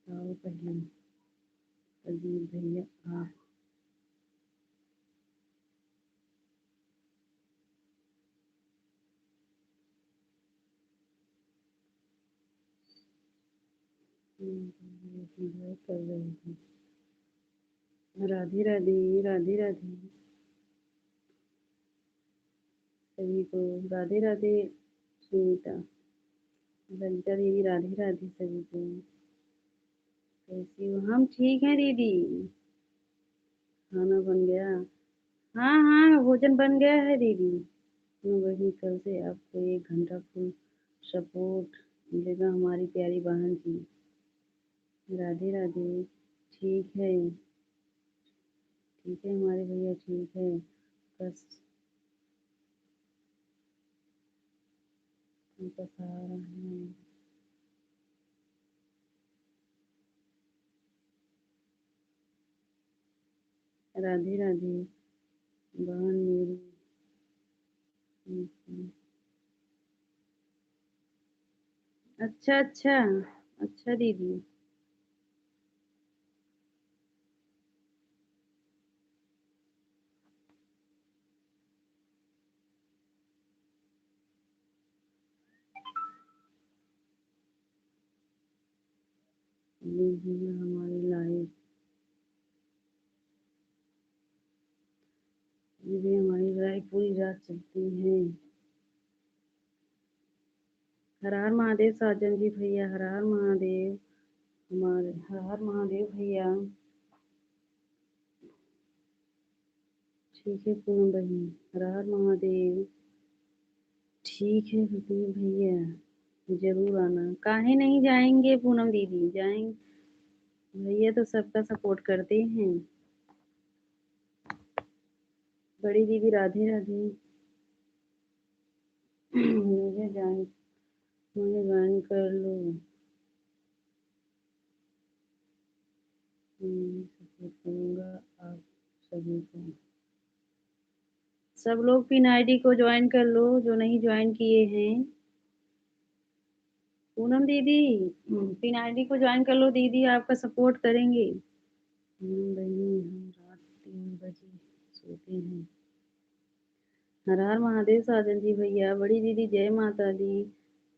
A: आओ पहले प्रदीप भैया आप। एंजॉय कर रहे थे। राधे राधे, राधे राधे सभी को, राधे राधे सुनीता, ललिता दीदी, राधे राधे सभी को। कैसी हो? हम ठीक हैं दीदी। खाना बन गया? हाँ हाँ, भोजन बन गया है दीदी। वही कल से आपको 1 घंटा फुल सपोर्ट मिलेगा हमारी प्यारी बहन जी। राधे राधे। ठीक है, ठीक है हमारे भैया, ठीक है। बस उनका सहारा है। राधे राधे बहन मेरी। अच्छा अच्छा, अच्छा दीदी। दीदी हमारी लाइफ, दीदी हमारी लाइफ पूरी रात चलती है। हर हर महादेव साजन जी भैया, हर हर महादेव। हमारे हर हर महादेव भैया। ठीक है पूनम बहन, हर हर महादेव। ठीक है प्रदीप भैया, जरूर आना। काहे नहीं जाएंगे पूनम दीदी, जाएंगे। भैया तो सबका सपोर्ट करते हैं। बड़ी दीदी राधे राधे। मुझे ज्वाइन, मुझे ज्वाइन कर लो। सपोर्ट करूंगा आप सभी को। सब लोग पिन आईडी को ज्वाइन कर लो जो नहीं ज्वाइन किए हैं। पूनम दीदी, पिन आईडी को ज्वाइन कर लो दीदी, आपका सपोर्ट करेंगे। बहनी हम रात 3 बजे सोते हैं। हर हर महादेव साजन जी भैया, बड़ी दीदी जय माता दी।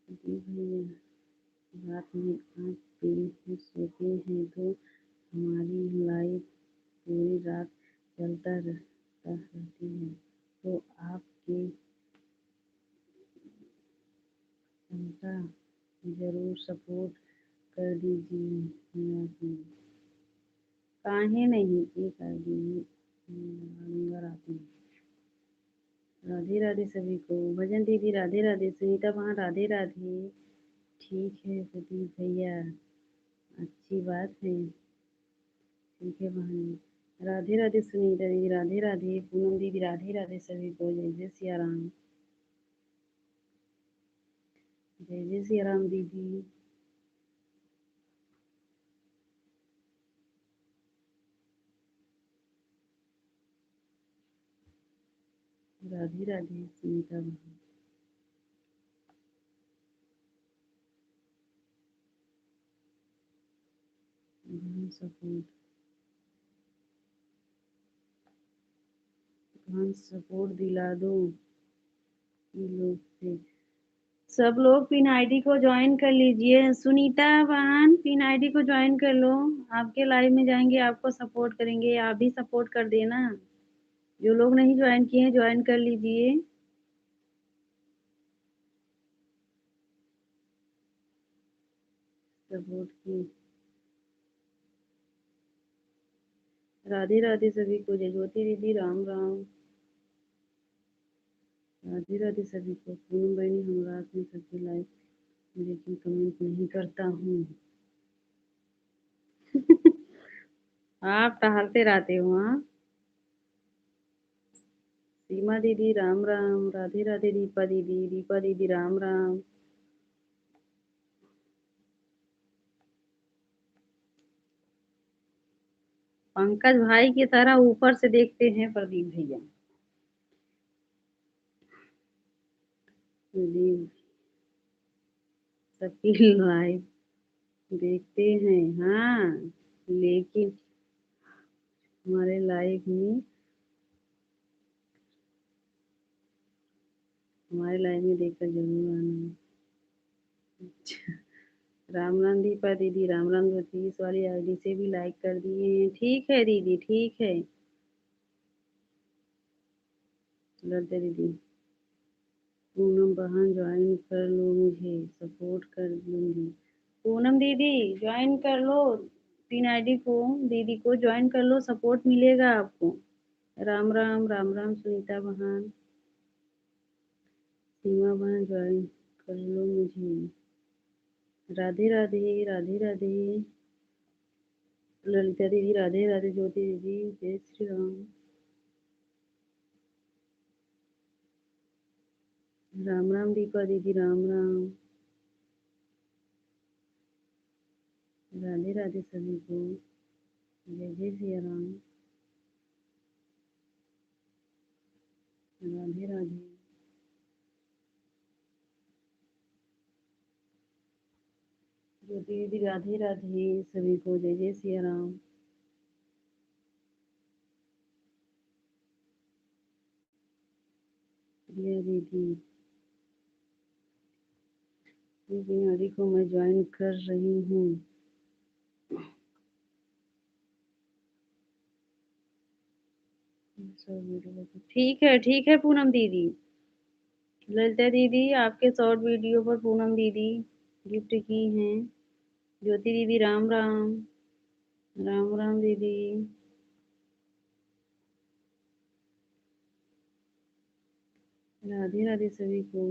A: जी भैया, रात में आप भी सोते हैं तो हमारी लाइफ पूरी रात चलता रहता रहती है, तो आपकी क्षमता जरूर सपोर्ट कर दीजिए। काहे नहीं ये कर दीजिए। आते हैं। राधे राधे सभी को। भजन दीदी राधे राधे, सुनीता वहाँ राधे राधे। ठीक है प्रदीप भैया, अच्छी बात है। ठीक है बहन। राधे राधे सुनीता दीदी, राधे राधे पूनम दीदी, राधे राधे सभी को। जय जय सिया राम, जय जय सिया राम दीदी। राधे राधे सुनीता बहन। बहन सपोर्ट, बहन सपोर्ट दिला दो ये लोग से। सब लोग पिन आईडी को ज्वाइन कर लीजिए। सुनीता बहन पिन आईडी को ज्वाइन कर लो, आपके लाइव में जाएंगे, आपको सपोर्ट करेंगे। आप भी सपोर्ट कर देना। जो लोग नहीं ज्वाइन किए हैं ज्वाइन कर लीजिए। सपोर्ट की। राधे राधे सभी को। जय ज्योति दीदी राम राम। राधे राधे सभी को। पूनम बहनी हम रात में सबके लाइव लेकिन कमेंट नहीं करता हूँ। आप टहलते रहते हो हाँ। सीमा दीदी राम राम, राधे राधे दीपा दीदी, दीपा दीदी राम राम। पंकज भाई की तरह ऊपर से देखते हैं प्रदीप भैया। जी, सबकी लाइव देखते हैं। हाँ, लेकिन हमारे लाइफ में देखकर जरूर आना। राम राम दीपा दीदी, राम राम ज्योति, इस वाली आईडी से भी लाइक कर दिए हैं। ठीक है दीदी, ठीक है। लड़ते दीदी, पूनम बहन ज्वाइन कर लो, मुझे सपोर्ट कर दूंगी। पूनम दीदी ज्वाइन कर लो, 3 आईडी को, दीदी को ज्वाइन कर लो, सपोर्ट मिलेगा आपको। राम राम, राम राम सुनीता बहन, सीमा बहन ज्वाइन कर लो मुझे। राधे राधे, राधे राधे। ललिता दीदी राधे राधे, ज्योति दीदी जय श्री राम। राम राम दीपा दीदी, राम राम। राधे राधे सभी को, जय जय सिया राम। राधे राधे। ज्योति दीदी राधे राधे सभी को, जय जय सिया राम। प्रिया दीदी, हरी को मैं ज्वाइन कर रही हूँ। ठीक है पूनम दीदी। ललिता दीदी आपके शॉर्ट वीडियो पर पूनम दीदी गिफ्ट की हैं। ज्योति दीदी राम राम, राम राम दीदी। राधे राधे सभी को।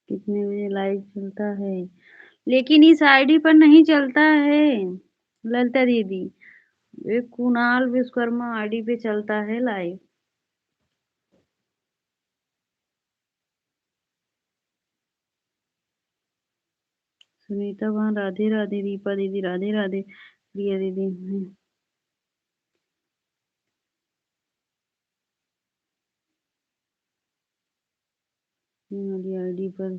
A: कितने बजे लाइव चलता है? लेकिन इस आईडी पर नहीं चलता है ललिता दीदी, ये कुणाल विश्वकर्मा आईडी पे चलता है लाइव। सुनीता वहां राधे राधे, दीपा दीदी राधे राधे, प्रिया दीदी वाली आईडी पर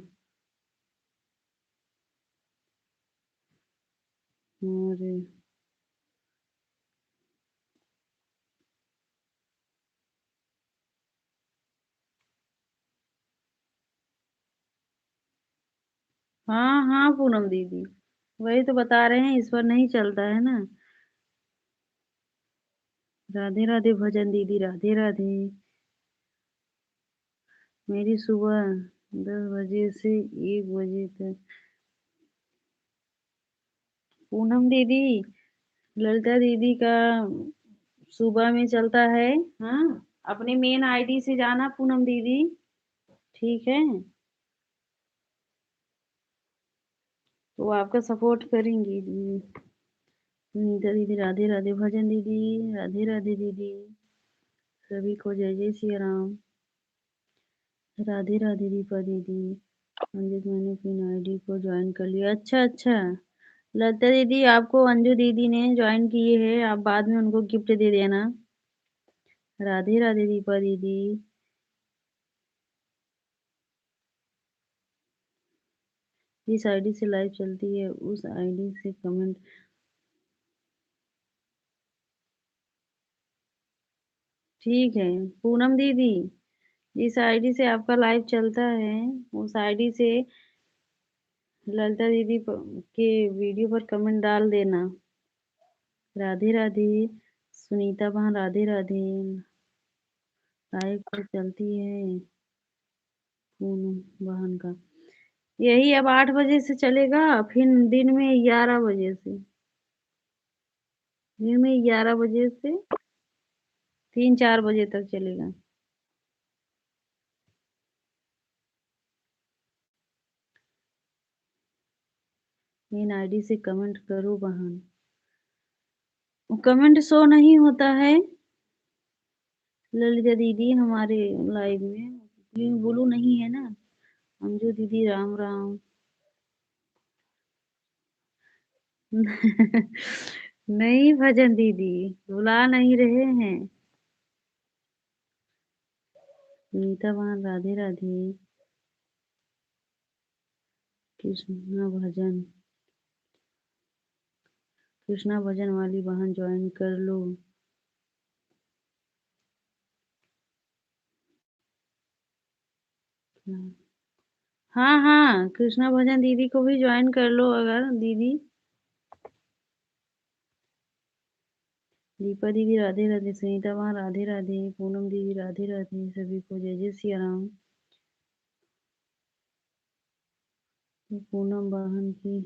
A: हमारे हाँ हाँ पूनम दीदी, वही तो बता रहे हैं, इस पर नहीं चलता है ना। राधे राधे भजन दीदी राधे राधे। मेरी सुबह 10 बजे से 1 बजे तक। पूनम दीदी, ललिता दीदी का सुबह में चलता है। हाँ, अपने मेन आईडी से जाना पूनम दीदी, ठीक है। वो आपका सपोर्ट करेंगी दीदी। सुनीता दीदी राधे राधे, भजन दीदी राधे राधे दीदी, सभी को जय जय सिया राम। राधे राधे दीपा दीदी। अंजित मैंने अपनी आईडी को ज्वाइन कर लिया। अच्छा अच्छा, लता दीदी आपको अंजू दीदी ने ज्वाइन किए हैं, आप बाद में उनको गिफ्ट दे देना। राधे राधे दीपा दीदी। जिस आईडी से लाइव चलती है उस आईडी से कमेंट। ठीक है पूनम दीदी, जिस आईडी से आपका लाइव चलता है उस आईडी से ललिता दीदी के वीडियो पर कमेंट डाल देना। राधे राधे सुनीता बहन, राधे राधे। लाइव पर चलती है पूनम बहन का, यही अब 8 बजे से चलेगा, फिर दिन में 11 बजे से 3-4 बजे तक चलेगा। मेन आईडी से कमेंट करो बहन। कमेंट शो नहीं होता है ललिता दीदी हमारे लाइव में, ब्लू नहीं है ना। अंजू दीदी राम राम। नहीं भजन दीदी, बुला नहीं रहे हैं। नीता बहन राधे राधे। कृष्णा भजन, कृष्णा भजन वाली बहन ज्वाइन कर लो। हाँ हाँ, कृष्णा भजन दीदी को भी ज्वाइन कर लो अगर दीदी। दीपा दीदी राधे राधे, सुनीता बहन राधे राधे, पूनम दीदी राधे राधे, सभी को जय जय सिया राम। पूनम बहन की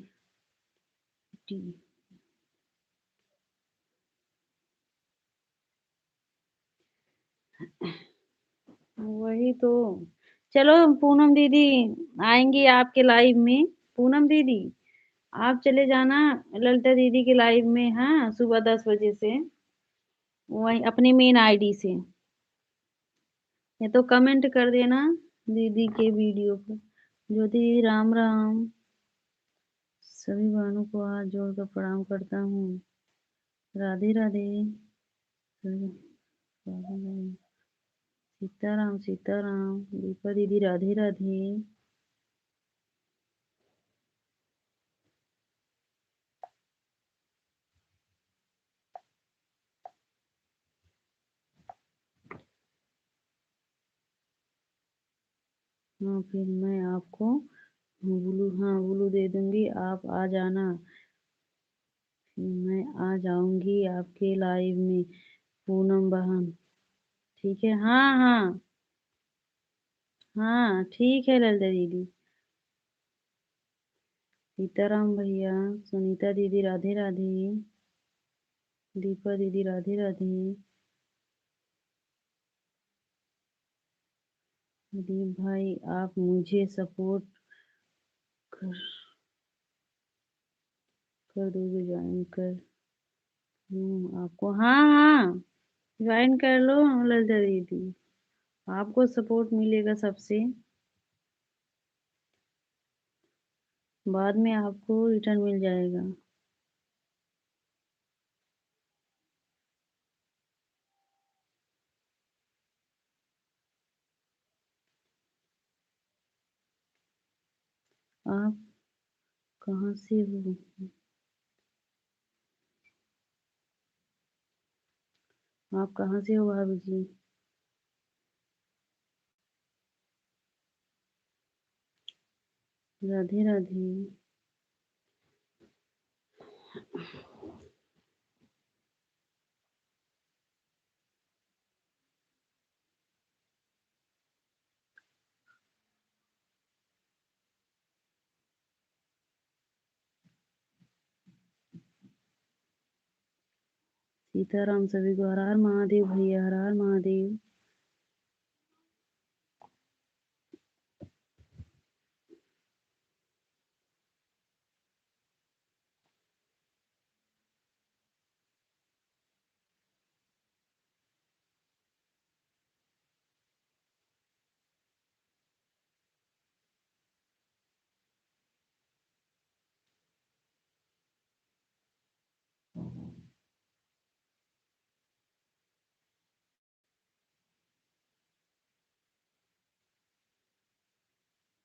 A: टी वही तो। चलो पूनम दीदी आएंगी आपके लाइव में। पूनम दीदी आप चले जाना ललिता दीदी के लाइव में, हाँ सुबह 10 बजे से, वही अपने मेन आईडी से। ये तो कमेंट कर देना दीदी के वीडियो पर। ज्योति दीदी राम राम। सभी बहनों को हाथ जोड़कर प्रणाम करता हूँ। राधे राधे। सीताराम सीताराम। दीपा दीदी राधे राधे। हाँ फिर मैं आपको ब्लू, हाँ ब्लू दे दूंगी, आप आ जाना। मैं आ जाऊंगी आपके लाइव में पूनम बहन। ठीक है, हाँ हाँ। हाँ ठीक है ललिता दीदी। सीताराम भैया, सुनीता दीदी राधे राधे, दीपा दीदी राधे राधे। दीप भाई आप मुझे सपोर्ट कर कर दोगे, ज्वाइन कर लूं आपको। हाँ हाँ, ज्वाइन कर लो ललिता दीदी, आपको सपोर्ट मिलेगा सबसे। बाद में आपको रिटर्न मिल जाएगा। आप कहाँ से हो? आप कहाँ से हो भाभी जी? राधे राधे। सीताराम सभी को। हर हर महादेव भैया, हर हर महादेव।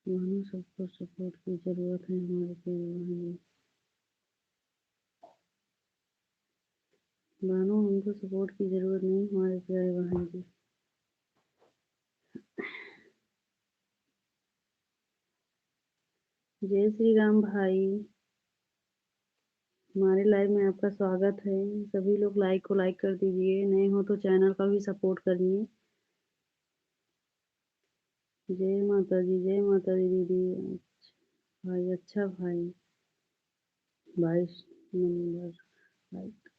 A: मानो सबको सपोर्ट की जरूरत है हमारे प्यारे बहन। मानो हमको सपोर्ट की जरूरत नहीं हमारे प्यारे बहन जी। जय श्री राम भाई। हमारे लाइव में आपका स्वागत है। सभी लोग लाइक को लाइक कर दीजिए, नए हो तो चैनल का भी सपोर्ट करिए। जय माता दी, जय माता दी दीदी। भाई अच्छा भाई, 22 नंबर लाइक।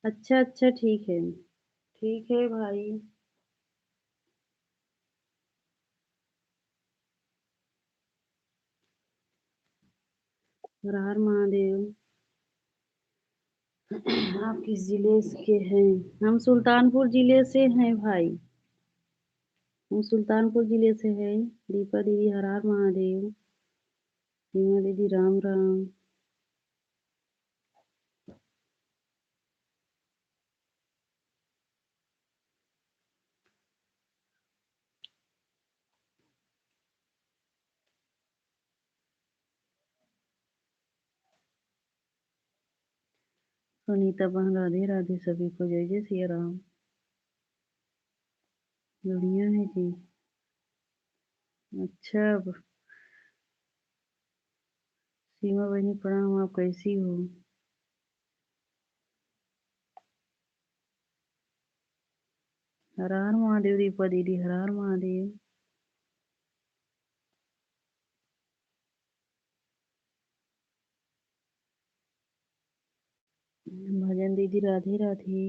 A: अच्छा अच्छा ठीक है, ठीक है भाई। हर हर महादेव। आप किस जिले के हैं? हम सुल्तानपुर जिले से हैं भाई। हम सुल्तानपुर जिले से हैं। दीपा दीदी हर हर महादेव। सीमा दीदी राम राम। सुनीता बहन राधे राधे सभी को जय जय सिया राम। बढ़िया है जी। अच्छा सीमा बहनी प्रणाम, आप कैसी हो? हर हर महादेव दीपा दीदी हर हर महादेव। भजन दीदी राधे राधे।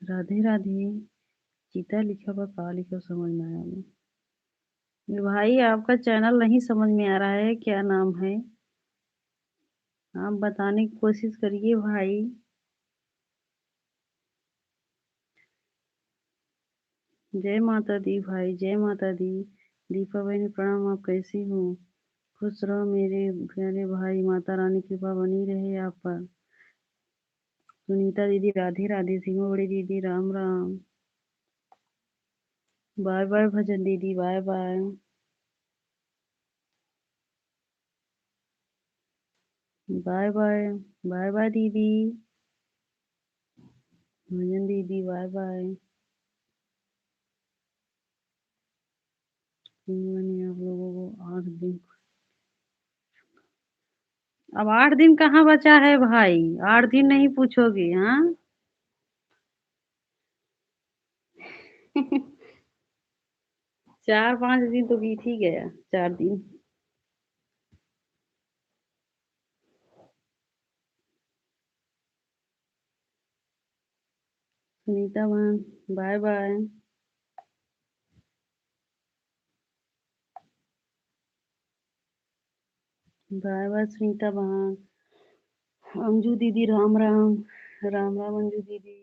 A: राधे राधे। चीता लिखा हुआ का लिखा समझ में आया हमें। भाई आपका चैनल नहीं समझ में आ रहा है, क्या नाम है? आप बताने की कोशिश करिए भाई। जय माता दी भाई, जय माता दी। दीपा बहनी प्रणाम, आप कैसी हो? खुश रहो मेरे प्यारे भाई, माता रानी की कृपा बनी रहे आप पर। सुनीता दीदी राधे राधे। सीमा बड़ी दीदी राम राम। बाय बाय भजन दीदी, bye bye. Bye bye. Bye bye दीदी। भजन दीदी बाय बाय। मैंने आप लोगों को 8 दिन। अब 8 दिन कहाँ बचा है भाई? 8 दिन नहीं पूछोगे? हाँ। 4-5 दिन तो बीत ही गया। 4 दिन। सुनीता बहन bye bye. Bye bye Sunita बहन। अंजू दीदी राम राम। राम राम अंजू दीदी।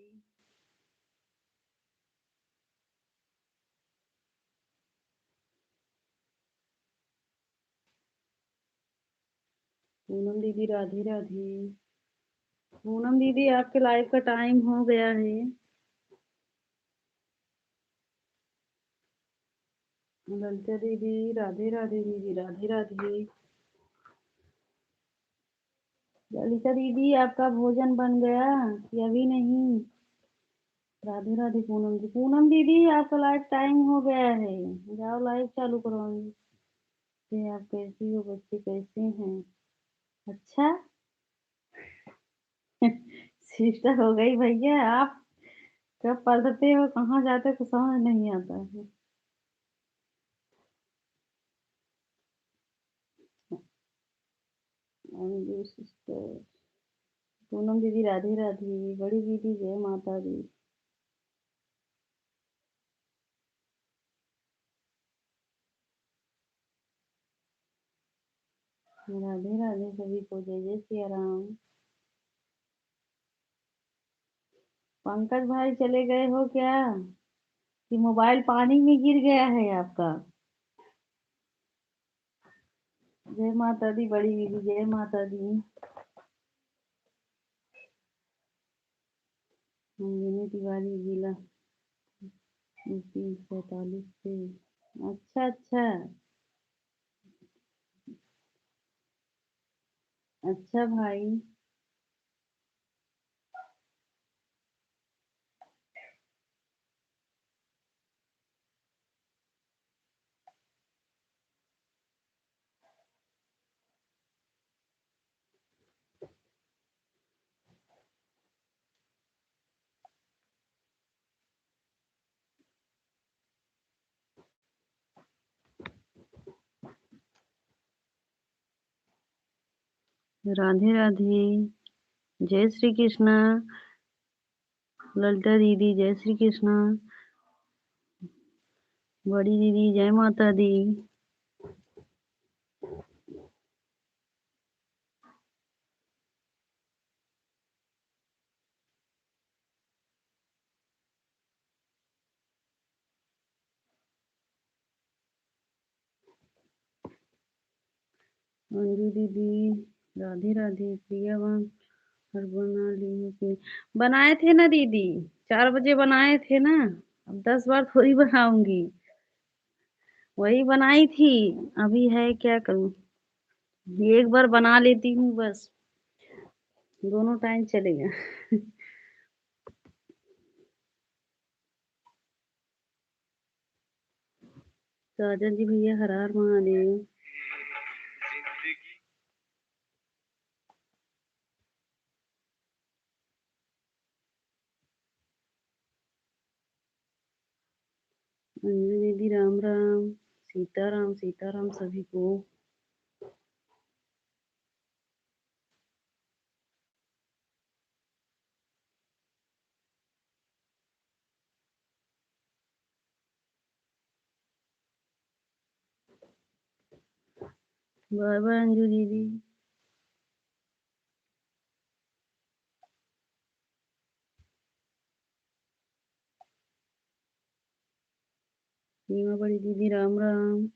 A: पूनम दीदी राधे राधे। पूनम दीदी आपके लाइव का टाइम हो गया है। ललिता दीदी राधे राधे दीदी राधे राधे। ललिता दीदी आपका भोजन बन गया कि अभी नहीं? राधे राधे पूनम जी। पूनम दीदी आपका लाइव टाइम हो गया है। जाओ लाइव चालू करवाऊंगी। ये आप कैसी हो? बच्चे कैसे हैं? अच्छा। सिस्टर हो गई भैया आप? कब पढ़ते हो कहाँ जाते हो कुछ समझ नहीं आता है। अंजू सिस्टर। पूनम दीदी राधे राधे। बड़ी दीदी जय माता दी। राधे राधे सभी को जय जय सिया राम। पंकज भाई चले गए हो क्या? कि मोबाइल पानी में गिर गया है आपका? जय माता दी बड़ी दीदी, जय माता दी। नंदिनी तिवारी जिला यूपी 47 से। अच्छा अच्छा। अच्छा भाई। राधे राधे। जय श्री कृष्णा। ललिता दीदी जय श्री कृष्णा। बड़ी दीदी जय माता दी। अंजू दीदी राधे राधे। प्रिया बहन और बना ली है बनाए थे ना दीदी, 4 बजे बनाए थे ना। अब 10 बार थोड़ी बनाऊंगी। वही बनाई थी। अभी है क्या करूं। एक बार बना लेती हूँ बस। दोनों टाइम चलेगा। साजन जी भैया हर हर महादेव। अंजू दीदी राम राम। सीताराम सीताराम सभी को। बाय बाय अंजू दीदी। नीमा बड़ी दीदी राम राम।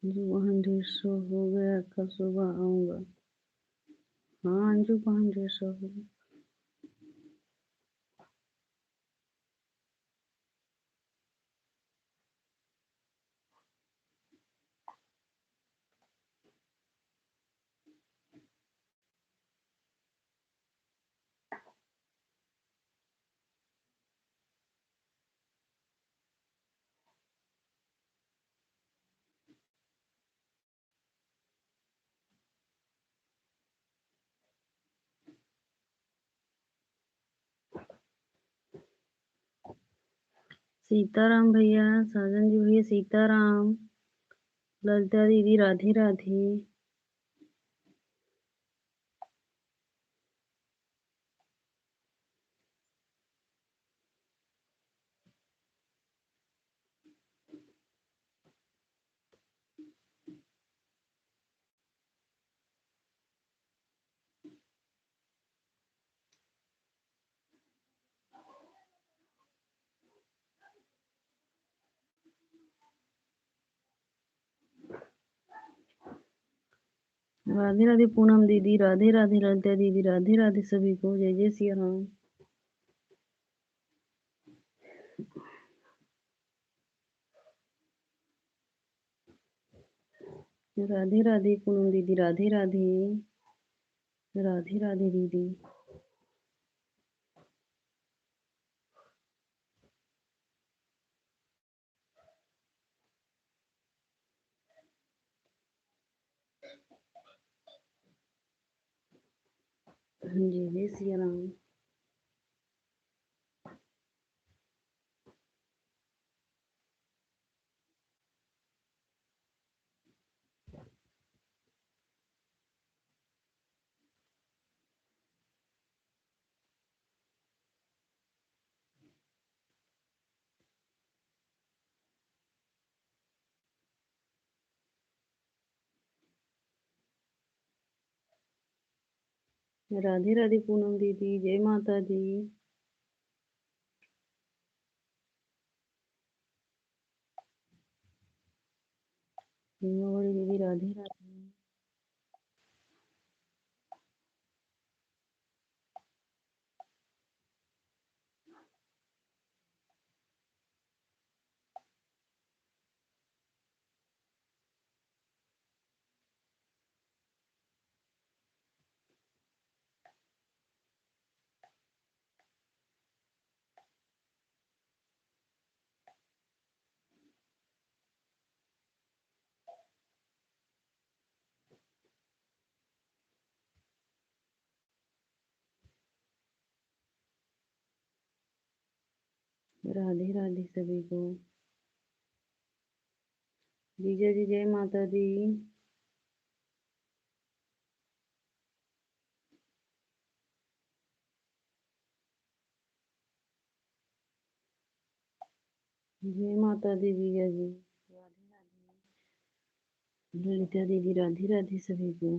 A: अंजू बहन 150 हो गया, कल सुबह आऊंगा। हाँ अंजू बहन 150 हो गया। सीताराम भैया, साजन जी भैया सीताराम। ललिता दीदी राधे राधे। राधे राधे पूनम दीदी, राधे राधे ललिता दीदी, राधे राधे सभी को। जय जय सिया राम। राधे राधे पूनम दीदी, राधे राधे। राधे राधे दीदी। जय जय सिया राम। राधे राधे पूनम दीदी, जय माता दी। नीमा बड़ी दीदी राधे राधे। राधे राधे सभी को। जीजा जी जय माता दी। जय माता दी जीजा जी। ललिता दीदी राधे राधे सभी को।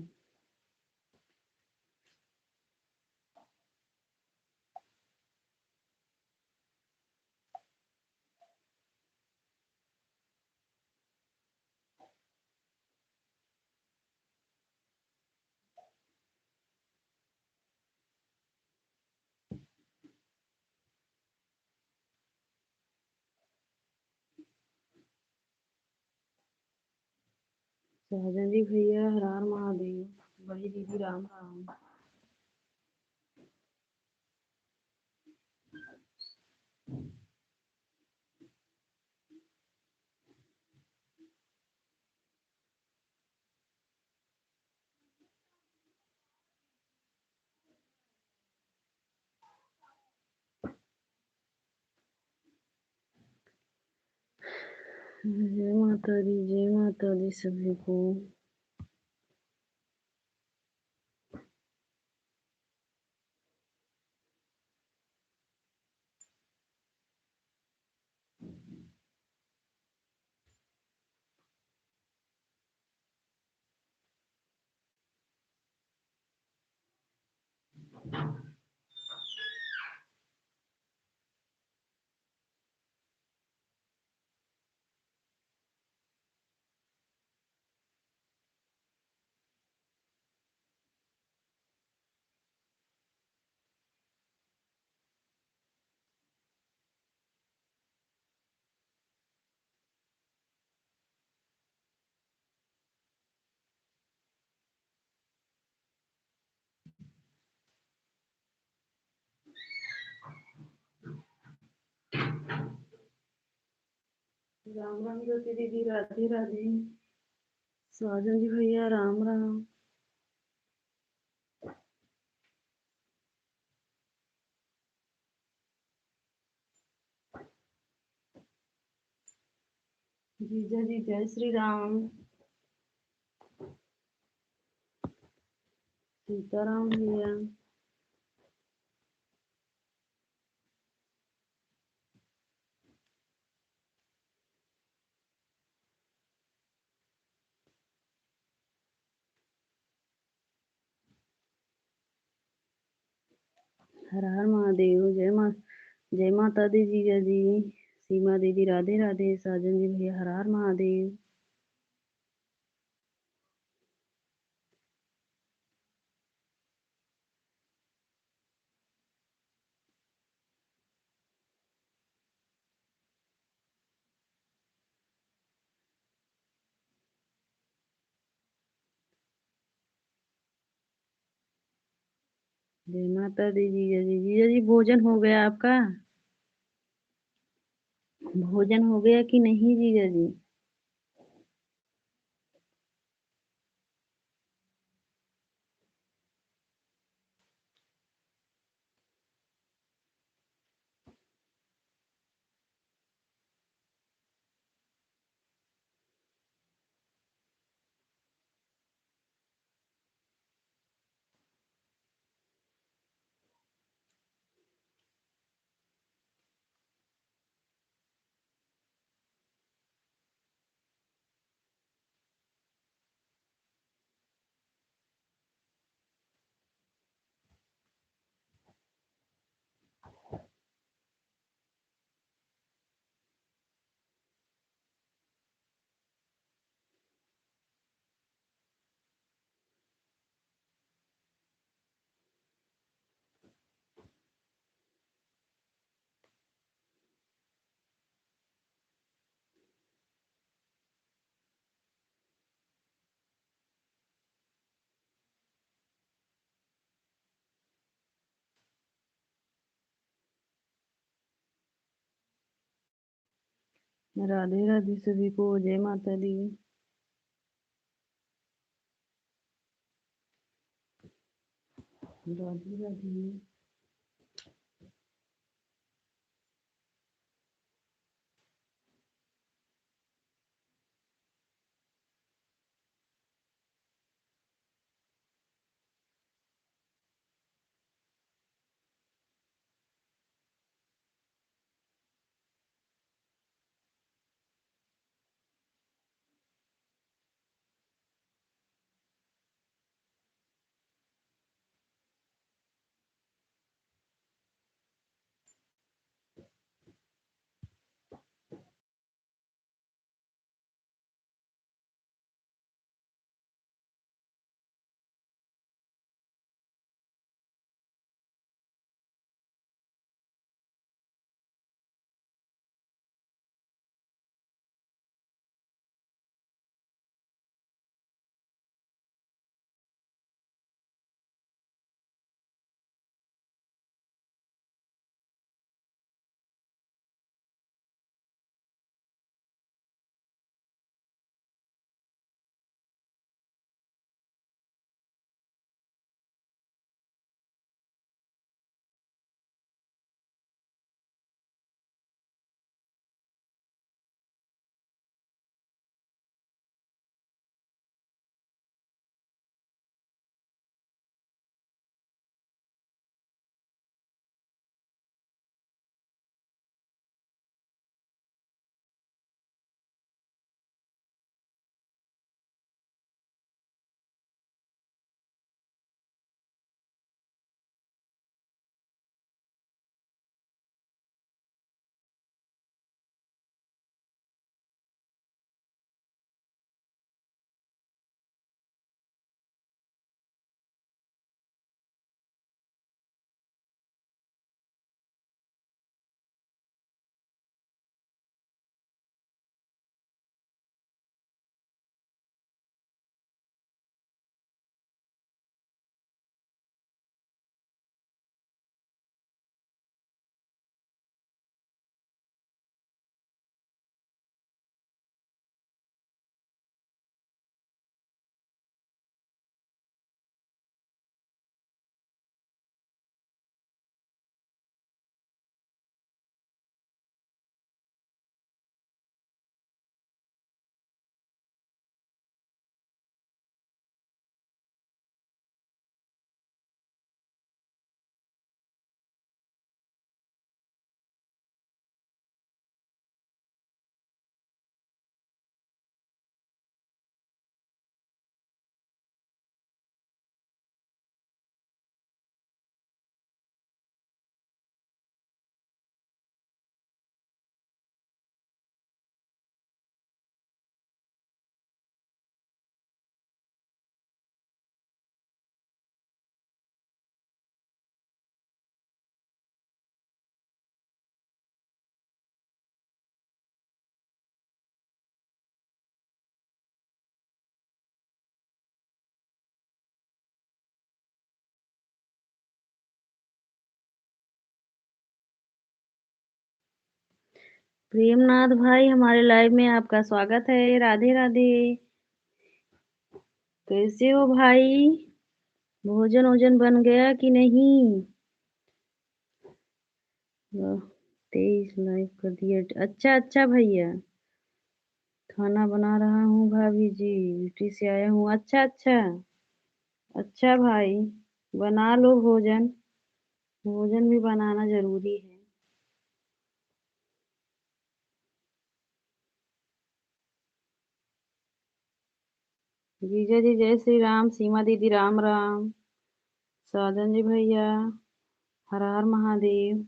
A: साजन जी भैया हर हर महादेव। बड़ी दीदी राम राम। जय माता दी सभी को। राम राम ज्योति दीदी राधे राधे। साजन जी भैया राम राम। जीजा जी जय श्री राम। सीताराम भैया। हर हर महादेव। जय माता दी जीजा जी। सीमा दीदी राधे राधे। साजन जी भैया हर हर महादेव। जय माता दी जीजा जी। जीजा जी भोजन हो गया आपका? भोजन हो गया कि नहीं जीजा जी? राधे राधे सभी को। जय माता दी। राधे राधे। प्रेमनाथ भाई हमारे लाइव में आपका स्वागत है। राधे राधे। कैसे हो भाई? भोजन ओजन बन गया कि नहीं? 23 लाइव कर दिए। अच्छा अच्छा भैया, खाना बना रहा हूँ भाभी जी, ड्यूटी से आया हूँ। अच्छा अच्छा। अच्छा भाई, बना लो भोजन। भोजन भी बनाना जरूरी है। जीजा जी जय श्री राम। सीमा दीदी राम राम। साजन जी भैया हर हर महादेव।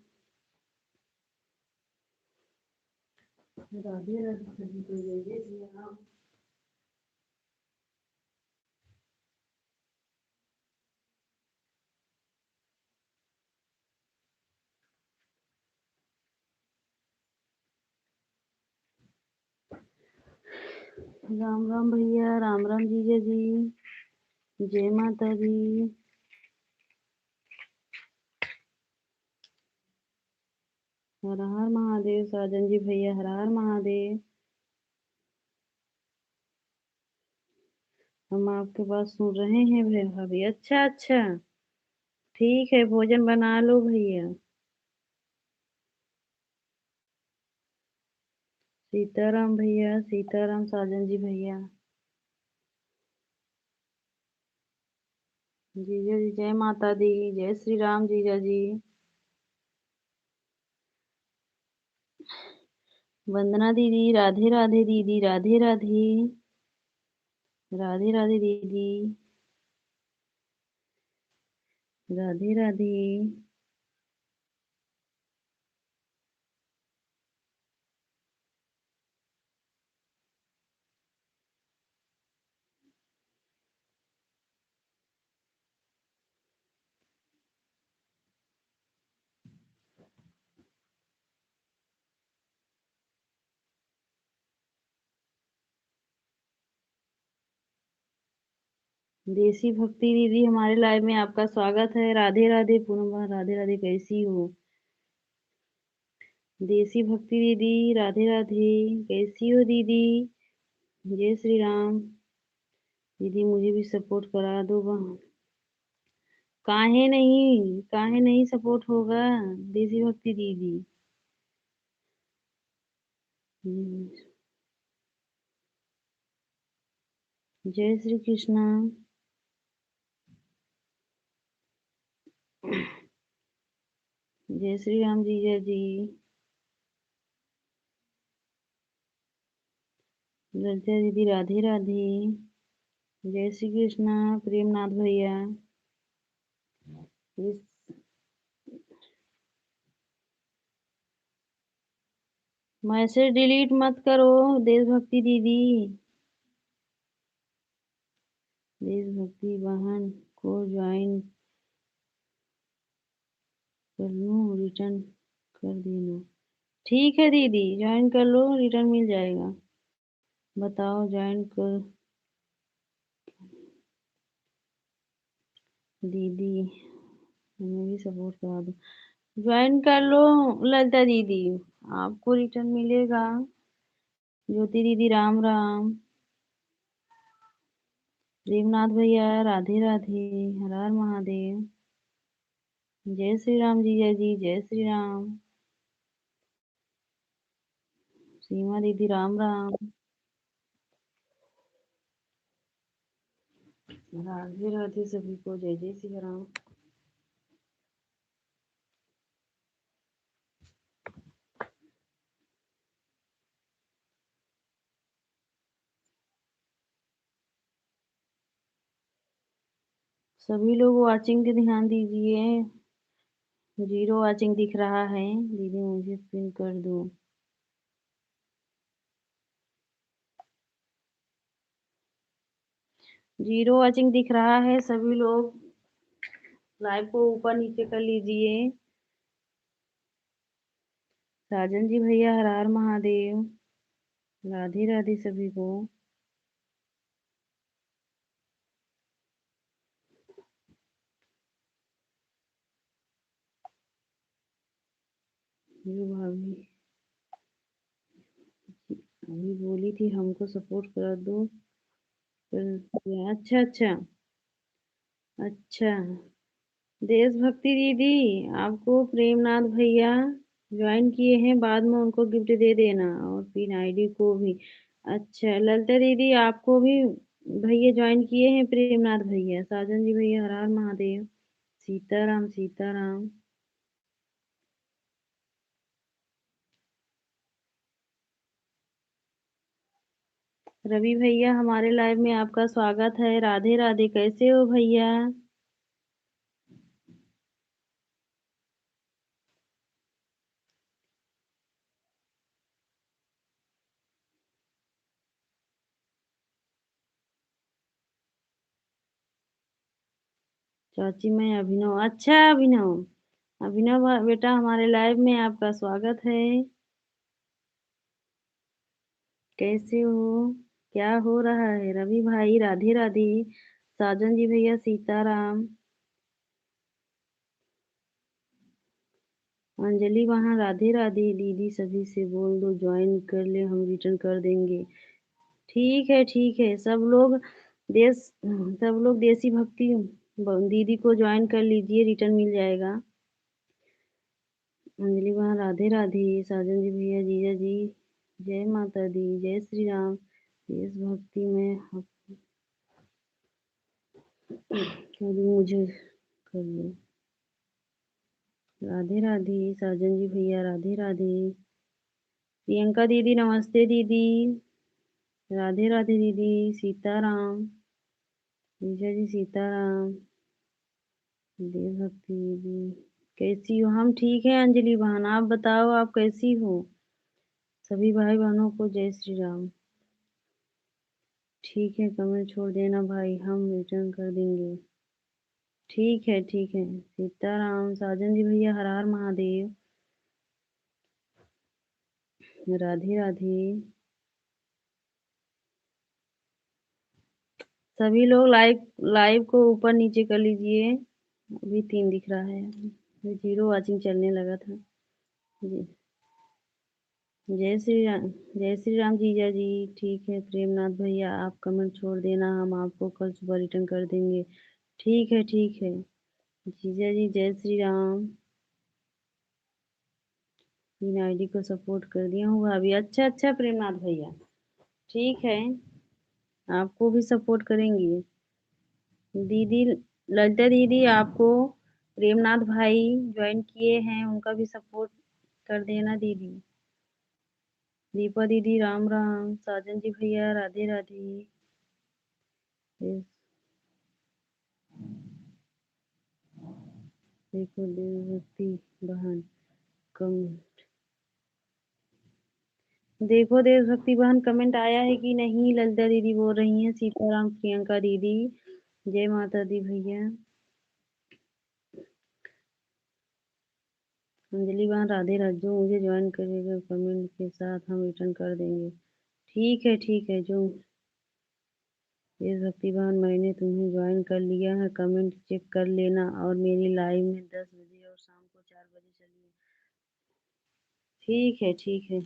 A: राधे राधे सभी को, जय जय श्री राम। राम राम भैया, राम राम जीजा जी, जय माता दी। हर हर महादेव। साजन जी भैया हर हर महादेव। हम आपके बात सुन रहे हैं भाभी। अच्छा अच्छा, ठीक है, भोजन बना लो भैया। सीताराम भैया, सीताराम साजन जी भैया। जीजा जी जय माता दी, जय श्री राम जीजा जी। वंदना दीदी राधे राधे। दीदी राधे राधे। राधे राधे दीदी। राधे राधे। देसी भक्ति दीदी हमारे लाइव में आपका स्वागत है। राधे राधे पूनम, राधे राधे। कैसी हो? देसी भक्ति दीदी राधे राधे। कैसी हो दीदी? जय श्री राम। दीदी मुझे भी सपोर्ट करा दो बहन। काहे नहीं सपोर्ट होगा? देसी भक्ति दीदी। हम्म, जय श्री कृष्णा। जय श्री राम जीजा जी। ललिता दीदी राधे राधे। जय श्री कृष्णा प्रेमनाथ भैया। इस मैसेज डिलीट मत करो देशभक्ति दीदी। देशभक्ति बहन को ज्वाइन कर लूं, रिटर्न कर देना। ठीक है दीदी, ज्वाइन कर लो, रिटर्न मिल जाएगा। बताओ ज्वाइन कर दीदी, हमें भी सपोर्ट करा दो। ज्वाइन कर लो ललिता दीदी, आपको रिटर्न मिलेगा। ज्योति दीदी राम राम। प्रेमनाथ भैया राधे राधे। हर हर महादेव। जय श्री राम जीजा जी, जय श्री राम। सीमा दीदी राम राम। राधे राधे सभी को, जय जय श्री राम। सभी लोग वाचिंग पे ध्यान दीजिए। जीरो वाचिंग दिख रहा है दीदी, मुझे पिन कर दो। जीरो वाचिंग दिख रहा है, सभी लोग लाइव को ऊपर नीचे कर लीजिए। राजन जी भैया हर हर महादेव। राधे राधे सभी को। भाभी अभी बोली थी हमको सपोर्ट कर दो। फिर अच्छा अच्छा। अच्छा। देशभक्ति दीदी, आपको प्रेमनाथ भैया ज्वाइन किए हैं, बाद में उनको गिफ्ट दे देना और पिन आईडी को भी। अच्छा ललिता दीदी, आपको भी भैया ज्वाइन किए हैं, प्रेमनाथ भैया, साजन जी भैया, हर हर महादेव। सीताराम सीताराम। रवि भैया, हमारे लाइव में आपका स्वागत है, राधे राधे, कैसे हो भैया? चाची मैं अभिनव। अच्छा अभिनव, अभिनव बेटा, हमारे लाइव में आपका स्वागत है। कैसे हो? क्या हो रहा है? रवि भाई राधे राधे, साजन जी भैया सीताराम, अंजलि वहाँ राधे राधे, दीदी सभी से बोल दो ज्वाइन कर ले, हम रिटर्न कर देंगे। ठीक है ठीक है, देश सब लोग देसी भक्ति दीदी को ज्वाइन कर लीजिए, रिटर्न मिल जाएगा। अंजलि वहाँ राधे राधे, साजन जी भैया, जीजा जी, जय माता दी, जय श्री राम। देशभक्ति में कभी मुझे कर लो। राधे राधे, साजन जी भैया राधे राधे, प्रियंका दीदी नमस्ते दीदी, राधे राधे दीदी, सीताराम, जीजा जी सीताराम, देवभक्ति दीदी, कैसी हो? हम ठीक है अंजलि बहन, आप बताओ आप कैसी हो? सभी भाई बहनों को जय श्री राम। ठीक है, कमेंट छोड़ देना भाई, हम रिटर्न कर देंगे। ठीक है ठीक है, सीताराम, साजन जी भैया, हर हर महादेव, राधे राधे। सभी लोग लाइव लाइव को ऊपर नीचे कर लीजिए, अभी 3 दिख रहा है, अभी 0 वाचिंग चलने लगा था। जी, जय श्री राम, जय श्री राम जीजा जी। ठीक है प्रेमनाथ भैया, आप कमेंट छोड़ देना, हम आपको कल सुबह रिटर्न कर देंगे। ठीक है ठीक है, जीजा जी जय श्री राम। इन आईडी को सपोर्ट कर दिया हूँ भाभी। अच्छा अच्छा प्रेमनाथ भैया, ठीक है, आपको भी सपोर्ट करेंगी। दीदी ललिता दीदी, आपको प्रेमनाथ भाई ज्वाइन किए हैं, उनका भी सपोर्ट कर देना दीदी। दीपा दीदी राम राम, साजन जी भैया राधे राधे। देखो देवभक्ति बहन कम, देखो देशभक्ति बहन कमेंट आया है कि नहीं? ललिता दीदी बोल रही हैं, सीताराम, प्रियंका दीदी, जय माता दी भैया, अंजलि बहन राधे राधे, जो मुझे ज्वाइन करेगा कमेंट के साथ हम रिटर्न कर देंगे। ठीक है, जो देशभक्ति बहन मैंने तुम्हें ज्वाइन कर लिया है, कमेंट चेक कर लेना, और मेरी लाइव में 10 बजे और शाम को 4 बजे चलिए। ठीक है ठीक है।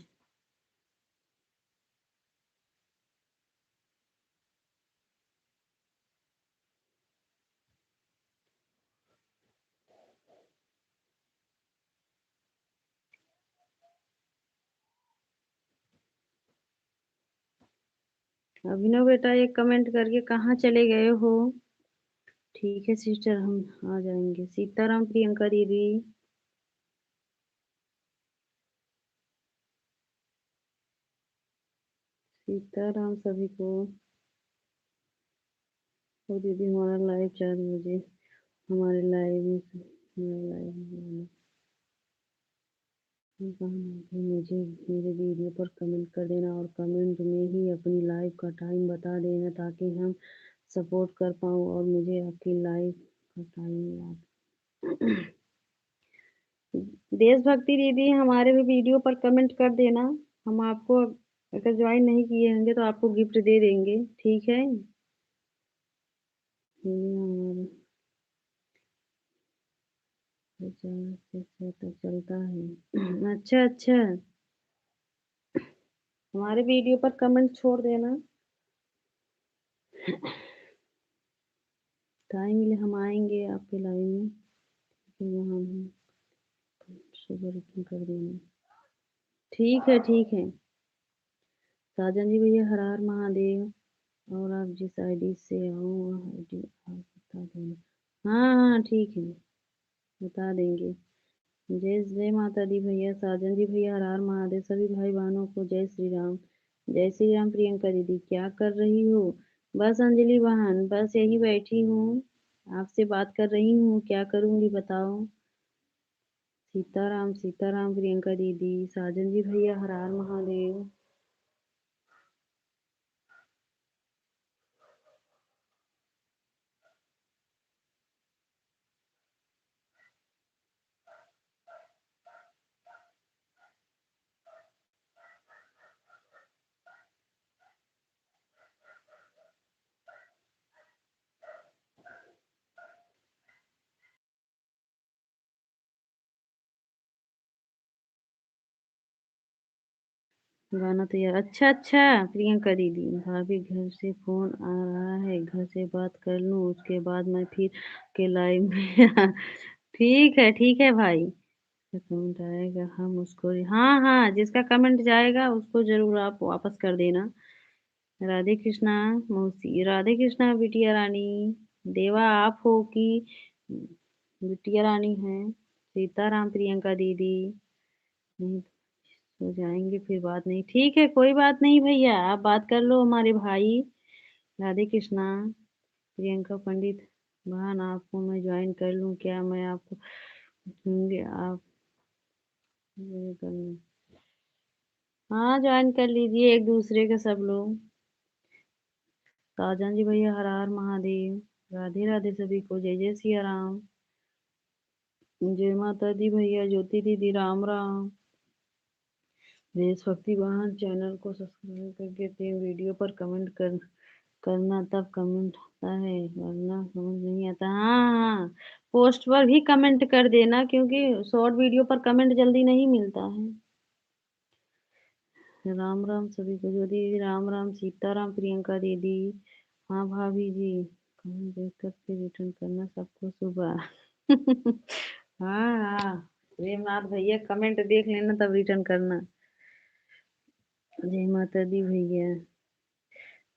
A: अभिनव बेटा एक कमेंट करके कहाँ चले गए हो? ठीक है सिस्टर, हम आ जाएंगे। सीताराम प्रियंका दीदी, सीताराम सभी को। तो दीदी हमारा लाइव 4 बजे, हमारे लाइव में हमारे लाइव में मुझे मेरे वीडियो पर कमेंट कर देना, और कमेंट में ही अपनी लाइव का टाइम बता देना, ताकि हम सपोर्ट कर पाऊँ और मुझे आपकी लाइव का टाइम याद। देशभक्ति दीदी, हमारे भी वीडियो पर कमेंट कर देना, हम आपको अगर ज्वाइन नहीं किए होंगे तो आपको गिफ्ट दे देंगे, ठीक है? ये हमारे विचार से तक चलता है। अच्छा अच्छा, हमारे वीडियो पर कमेंट छोड़ देना। टाइम मिले हम आएंगे आपके लाइव में, फिर वहाँ हम सुबह रिटर्न कर देना। ठीक है ठीक है। साजन जी भैया हर हर महादेव। और आप जिस आईडी से हो वह आईडी आप बता देना। हाँ हाँ ठीक है, बता देंगे। जय जय माता दी भैया। साजन जी भैया हर हर महादेव। सभी भाई बहनों को जय श्री राम। जय श्री राम। प्रियंका दीदी क्या कर रही हो? बस अंजलि बहन, बस यही बैठी हूँ, आपसे बात कर रही हूँ, क्या करूँगी बताओ। सीताराम सीताराम प्रियंका दीदी। साजन जी भैया हर हर महादेव। गाना तो यार अच्छा अच्छा। प्रियंका दीदी भाभी घर से फोन आ रहा है, घर से बात कर लूं उसके बाद मैं फिर के लाइव में ठीक है भाई। कमेंट आएगा हम उसको, हाँ हाँ, जिसका कमेंट जाएगा उसको जरूर आप वापस कर देना। राधे कृष्णा मौसी, राधे कृष्णा बिटिया रानी। देवा आप हो कि बिटिया रानी है? सीताराम प्रियंका दीदी। नहीं तो जाएंगे फिर बात नहीं, ठीक है कोई बात नहीं भैया, आप बात कर लो हमारे भाई। राधे कृष्णा। प्रियंका पंडित बहन आपको मैं ज्वाइन कर लूं क्या? मैं आपको दूंगी, आप ये कर लो। हाँ ज्वाइन कर लीजिए एक दूसरे के सब लोग। साजन जी भैया हर हर महादेव। राधे राधे सभी को, जय जय सिया राम। जय माता दी भैया। ज्योति दीदी राम राम। देशभक्ति वाहन चैनल को सब्सक्राइब करके ते वीडियो पर कमेंट करना, तब कमेंट आता है वरना समझ नहीं आता। हाँ हाँ, पोस्ट पर भी कमेंट कर देना क्योंकि शॉर्ट वीडियो पर कमेंट जल्दी नहीं मिलता है। राम राम सभी को। जो दीदी राम राम। सीताराम प्रियंका दीदी। हाँ भाभी जी, कमेंट देख कर फिर रिटर्न करना सबको सुबह। हाँ हाँ, प्रेमनाथ भैया कमेंट देख लेना तब रिटर्न करना। जय माता दी भैया।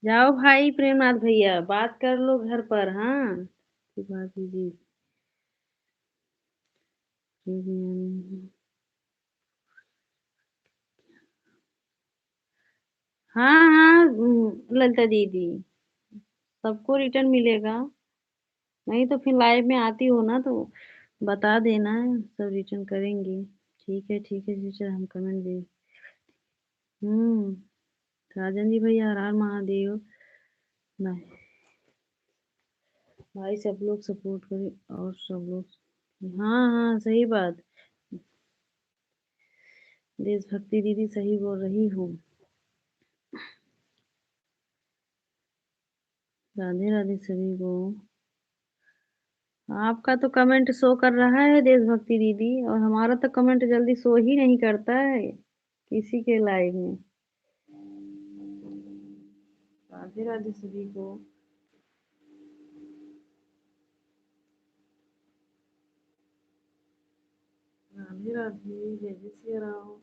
A: जाओ भाई प्रेमनाथ भैया, बात कर लो घर पर। हाँ भाभी जी। हाँ हाँ ललिता दीदी, सबको रिटर्न मिलेगा। नहीं तो फिर लाइव में आती हो ना तो बता देना, सब रिटर्न करेंगे। ठीक है टीचर, हम कमेंट दे। हम्म। राजन जी भैया हर हर महादेव। नहीं भाई, सब लोग सपोर्ट करें और सब लोग। हाँ हाँ सही बात। देशभक्ति दीदी सही बोल रही हूँ। राधे राधे सभी को। आपका तो कमेंट शो कर रहा है देशभक्ति दीदी, और हमारा तो कमेंट जल्दी शो ही नहीं करता है किसी के लाइव में। राधे राधे सभी को। राधे राधे, जय जय श्री राम।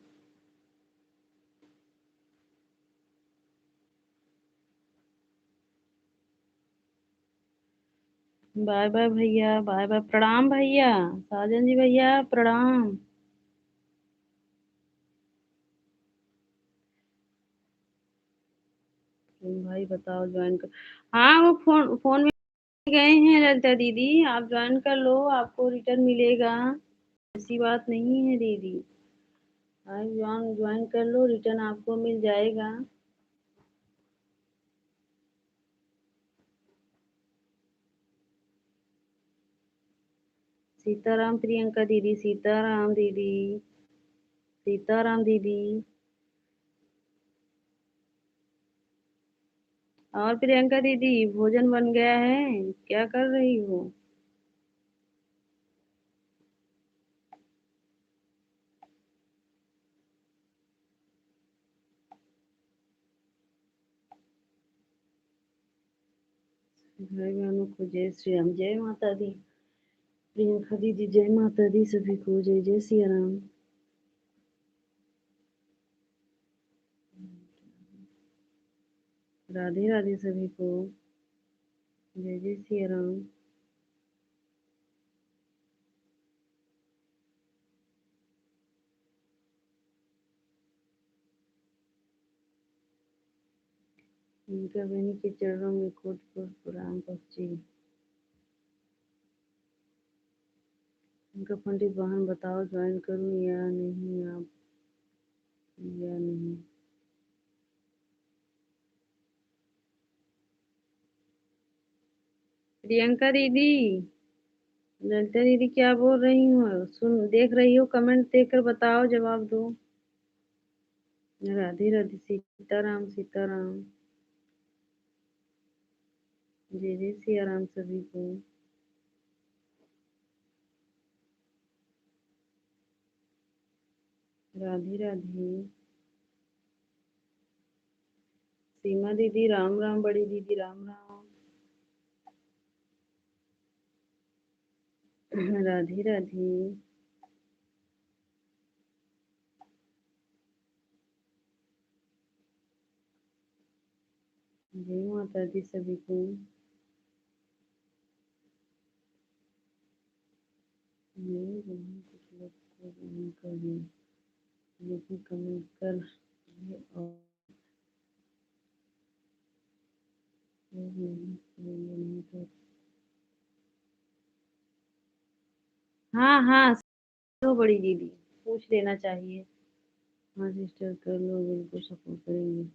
A: बाय बाय भैया, बाय बाय, प्रणाम भैया। साजन जी भैया प्रणाम। भाई बताओ ज्वाइन कर। हाँ वो फोन फोन में गए हैं ललिता दीदी, आप ज्वाइन कर लो, आपको रिटर्न मिलेगा। ऐसी बात नहीं है दीदी, आप ज्वाइन ज्वाइन कर लो, रिटर्न आपको मिल जाएगा। सीताराम प्रियंका दीदी। सीताराम दीदी। सीताराम दीदी। और प्रियंका दीदी भोजन बन गया है, क्या कर रही हो? भाई बहनों को जय श्री राम, जय माता दी। प्रियंका दीदी जय माता दी, सभी को जय जय सिया राम। राधे राधे सभी को, जय जय सिया राम। उनका बहनी के चरणों में कोट कोट प्रणाम पहुंची। उनका पंडित बहन बताओ ज्वाइन करूं या नहीं, आप या नहीं। प्रियंका दीदी, ललिता दीदी क्या बोल रही हूँ, सुन देख रही हो, कमेंट देखकर बताओ, जवाब दो। राधे राधे, सीताराम सीताराम, जय जय सिया राम सभी को। राधे राधे। सीमा दीदी राम राम, बड़ी दीदी राम राम। राधे राधे। जय माता दी सभी को। मेरे बहन कुछ लोग को नहीं करी, लेकिन कमेंट कर रहे और नहीं तो। हाँ हाँ, तो बड़ी दीदी पूछ लेना चाहिए। हाँ सिस्टर, कर लो, बिल्कुल सपोर्ट करेंगे।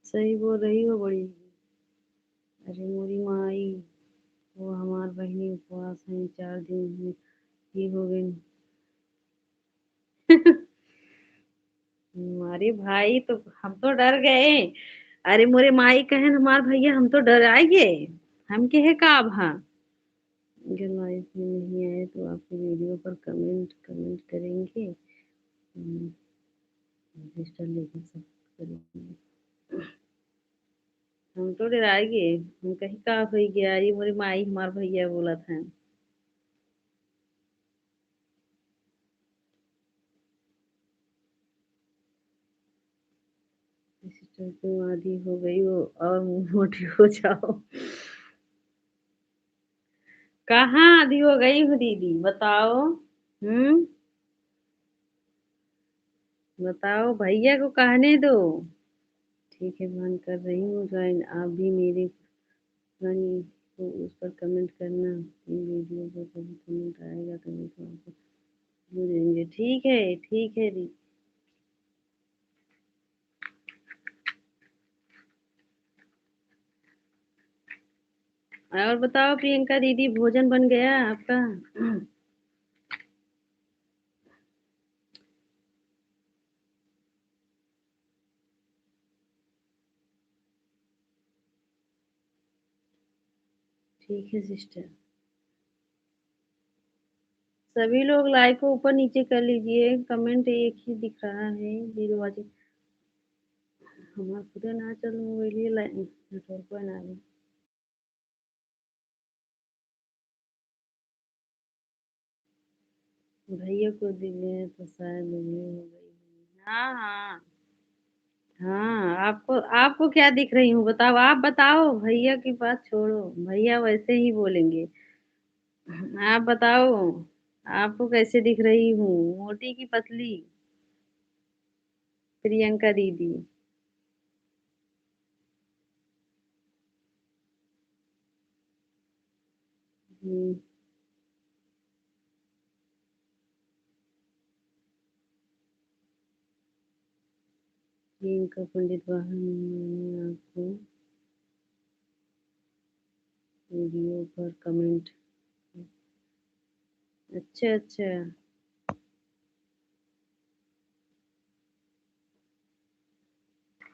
A: सही बोल रही हो बड़ी दीदी। अरे मोरी माई, वो हमार बहनी उपवास है, 4 दिन में ही हो गई। हमारे भाई तो, हम तो डर गए। अरे मोरे माई कहे हमार भैया, हम तो डर आए गए। हम के है का अब, हाँ। अगर लाइफ में नहीं आए तो आपकी वीडियो पर कमेंट कमेंट करेंगे। रजिस्टर लेकर सब करेंगे। हम तो डराए गए, हम कहीं का हो गया, ये मोरे माई हमार भैया बोला था। सिस्टर तुम आधी हो गई हो और मोटी हो जाओ। कहाँ आधी हो गई हो दीदी, बताओ। हम्म, बताओ, भैया को कहने दो। ठीक है बहन, कर रही हूँ ज्वाइन, आप भी मेरे बहन को उस पर कमेंट करना। इन वीडियो पर कभी कमेंट आएगा तभी तो आपको देंगे। ठीक है दी। और बताओ प्रियंका दीदी, भोजन बन गया आपका? ठीक है सिस्टर। सभी लोग लाइक को ऊपर नीचे कर लीजिए, कमेंट एक ही दिख रहा है, जीरो वाजी। हमारा खुद ना चल मोबाइल नेटवर्क ना आवे। भैया को दिले तो शायद ये हो गई। हाँ हाँ। हाँ, आपको आपको क्या दिख रही हूँ, बताओ, आप बताओ, भैया की बात छोड़ो, भैया वैसे ही बोलेंगे। आप बताओ, आपको कैसे दिख रही हूँ, मोटी की पतली? प्रियंका दीदी। हम्म, प्रियंका पंडित वाहन, मैंने आपको वीडियो पर कमेंट। अच्छा अच्छा।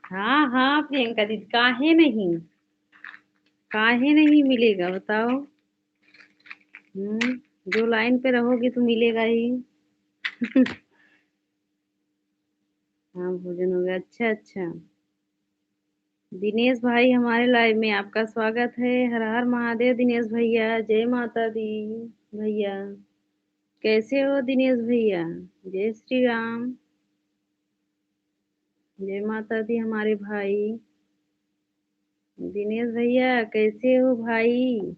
A: हाँ हाँ प्रियंका दीदी, काहे नहीं, काहे नहीं मिलेगा, बताओ। हम्म, जो लाइन पे रहोगी तो मिलेगा ही। हाँ भोजन हो गया, अच्छा अच्छा। दिनेश भाई हमारे लाइव में आपका स्वागत है। हर हर महादेव दिनेश भैया, जय माता दी। भैया कैसे हो दिनेश भैया? जय श्री राम, जय माता दी हमारे भाई। दिनेश भैया कैसे हो भाई?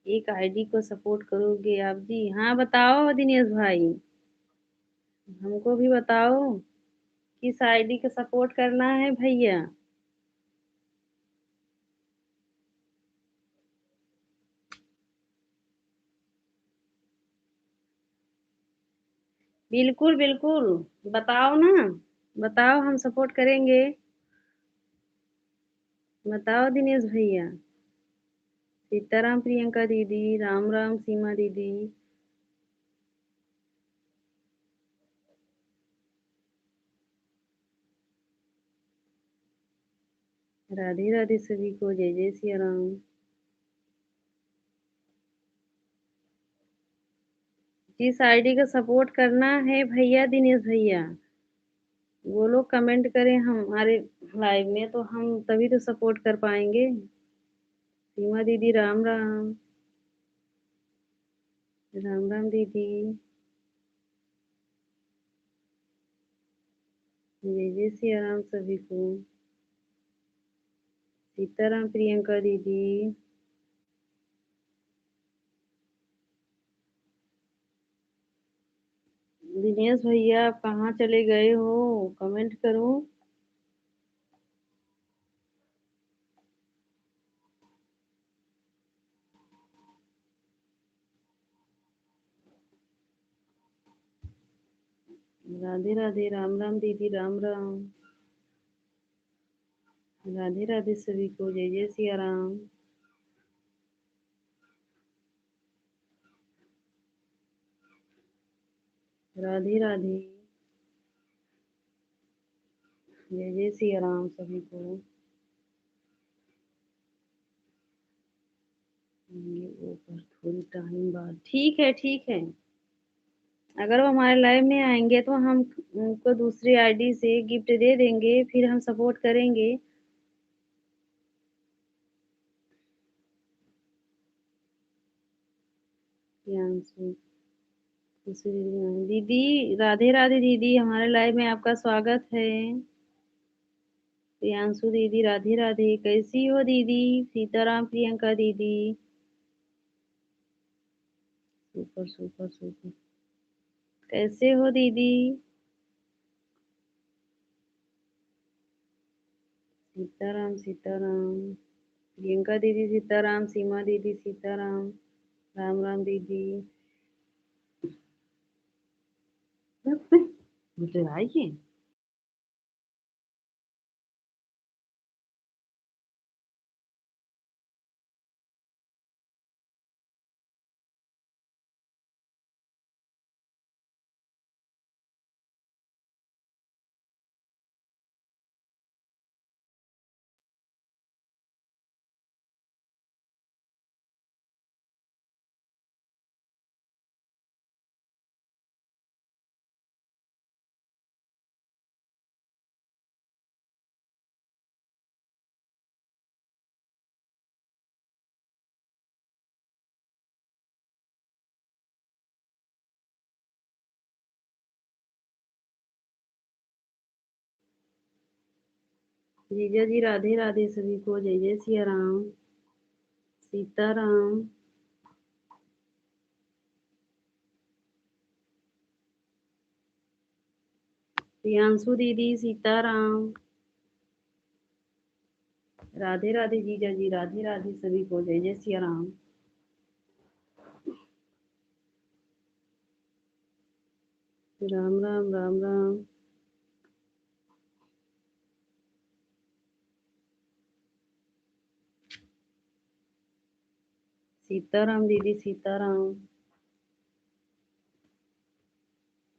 A: एक आईडी को सपोर्ट करोगे आप जी? हाँ बताओ दिनेश भाई, हमको भी बताओ किस आईडी को सपोर्ट करना है भैया। बिल्कुल बिल्कुल, बताओ ना, बताओ हम सपोर्ट करेंगे। बताओ दिनेश भैया। सीताराम प्रियंका दीदी, राम राम सीमा दीदी। राधे राधे सभी को, जय जय सिया राम। जिस आईडी का सपोर्ट करना है भैया दिनेश भैया, वो लोग कमेंट करें हमारे लाइव में, तो हम तभी तो सपोर्ट कर पाएंगे। सीमा दीदी राम राम। राम राम दीदी, जय जय सिया राम सभी को। सीताराम प्रियंका दीदी। दिनेश भैया आप कहाँ चले गए हो? कमेंट करो। राधे राधे, राम राम दीदी, राम राम। राधे राधे सभी को, जय जय सिया राम। राधे राधे, जय जय सिया राम सभी को। ये ऊपर थोड़ी टाइम बाद, ठीक है ठीक है। अगर वो हमारे लाइव में आएंगे तो हम उनको दूसरी आईडी से गिफ्ट दे देंगे, फिर हम सपोर्ट करेंगे। प्रियांशु, खुशी दीदी, राधे राधे दीदी, हमारे लाइव में आपका स्वागत है। प्रियांशु दीदी राधे राधे, कैसी हो दीदी? सीताराम प्रियंका दीदी, सुपर सुपर सुपर। कैसे हो दीदी? सीताराम सीताराम। प्रियंका दीदी सीताराम, सीमा दीदी सीताराम, राम राम दीदी। मुझे आइए। जीजा जी राधे राधे सभी को, जय जय सिया राम। सीताराम। प्रियांशु दीदी सीताराम। राधे राधे जीजा जी, राधे राधे सभी को, जय जय सिया राम। राम राम राम राम। सीताराम दीदी सीताराम।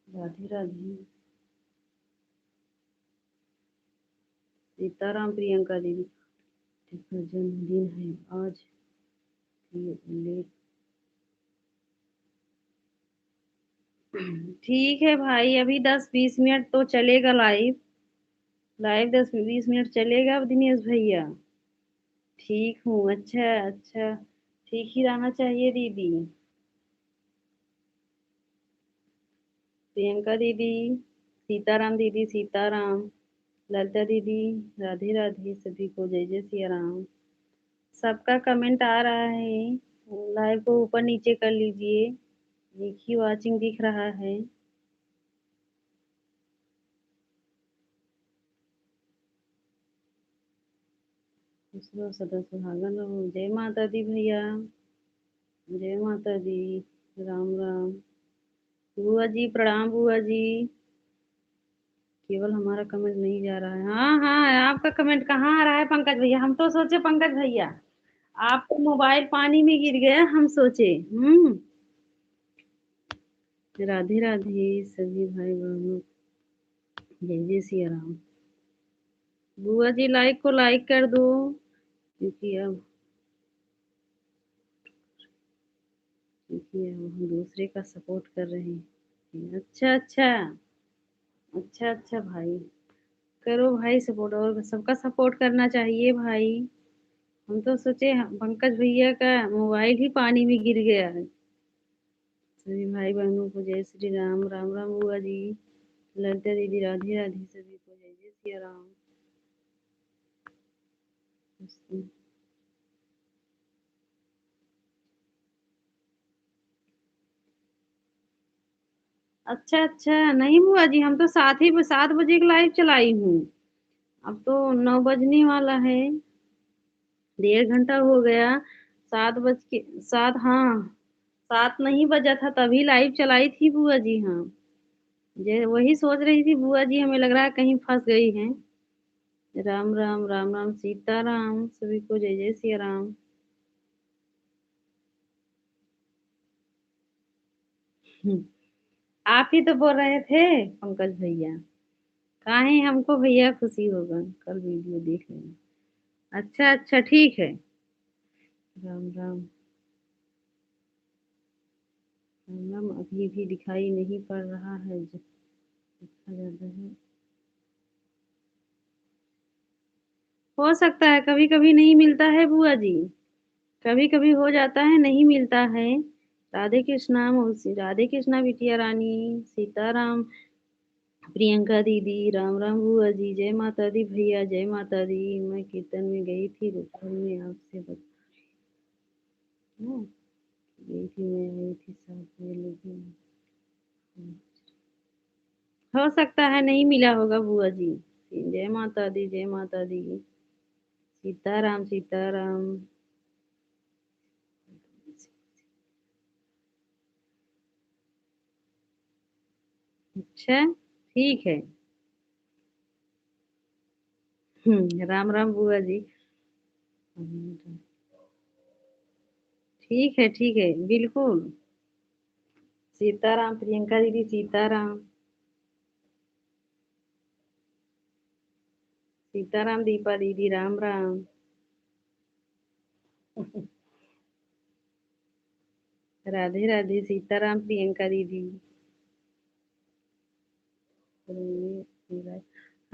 A: राधे राधे। सीताराम प्रियंका दीदी, जिसका जन्मदिन है आज, ये लेट ठीक है भाई, अभी 10-20 मिनट तो चलेगा लाइव। लाइव 10-20 मिनट चलेगा दिनेश भैया। ठीक हूँ। अच्छा अच्छा, ठीक ही रहना चाहिए दीदी। प्रियंका दीदी, सीताराम दीदी, सीताराम। ललिता दीदी, राधे राधे सभी को, जय जय सिया राम। सबका कमेंट आ रहा है। लाइव को ऊपर नीचे कर लीजिए। देखिए वाचिंग दिख रहा है। दूसरा सदा सुहागन रहो। जय माता दी भैया, जय माता दी। राम राम। बुआ जी प्रणाम, बुआ जी। केवल हमारा कमेंट नहीं जा रहा है। हाँ हाँ, आपका कमेंट कहाँ आ रहा है पंकज भैया? हम तो सोचे पंकज भैया आपका मोबाइल पानी में गिर गया, हम सोचे। राधे राधे सभी भाई बहनों, जय जय सिया राम। बुआ जी लाइक को लाइक कर दो, क्योंकि अब हम दूसरे का सपोर्ट कर रहे हैं। अच्छा अच्छा, अच्छा अच्छा भाई, करो भाई सपोर्ट, और सबका सपोर्ट करना चाहिए भाई। हम तो सोचे पंकज भैया का मोबाइल ही पानी में गिर गया है। सभी भाई बहनों को जय श्री राम। राम राम बुआ जी, ललिता दीदी, राधे राधे सभी को, जय जय सिया राम। अच्छा अच्छा, नहीं बुआ जी, हम तो 7 बजे की लाइव चलाई हूँ। अब तो 9 बजने वाला है। 1.5 घंटा हो गया। 7 हाँ, 7 नहीं बजा था तभी लाइव चलाई थी बुआ जी। हाँ, वही सोच रही थी बुआ जी, हमें लग रहा है कहीं फंस गई हैं। राम राम, राम राम, सीताराम सभी को, जय जय सिया राम। हम्म, आप ही तो बोल रहे थे पंकज भैया। काहे हमको भैया खुशी होगा, कल वीडियो देख लेना। अच्छा अच्छा, ठीक है। राम राम, राम राम। अभी भी दिखाई नहीं पड़ रहा है, देखा जाता है। हो सकता है कभी कभी नहीं मिलता है बुआ जी, कभी कभी हो जाता है नहीं मिलता है। राधे कृष्णा मौसी, राधे कृष्णा बिटिया रानी, सीताराम, प्रियंका दीदी, राम राम बुआ जी, जय माता दी भैया, जय माता दी। मैं कीर्तन में गई थी दोपहर में, आपसे बताऊं, गई थी, मैं आई थी साथ में, लेकिन हो सकता है नहीं मिला होगा बुआ जी। जय माता दी, जय माता दी। सीताराम सीताराम। अच्छा, ठीक है। राम राम बुआ जी। ठीक है ठीक है, बिल्कुल। सीताराम प्रियंका दीदी, सीताराम। सीताराम दीपा दीदी, राम राम। राधे राधे, सीताराम प्रियंका दीदी।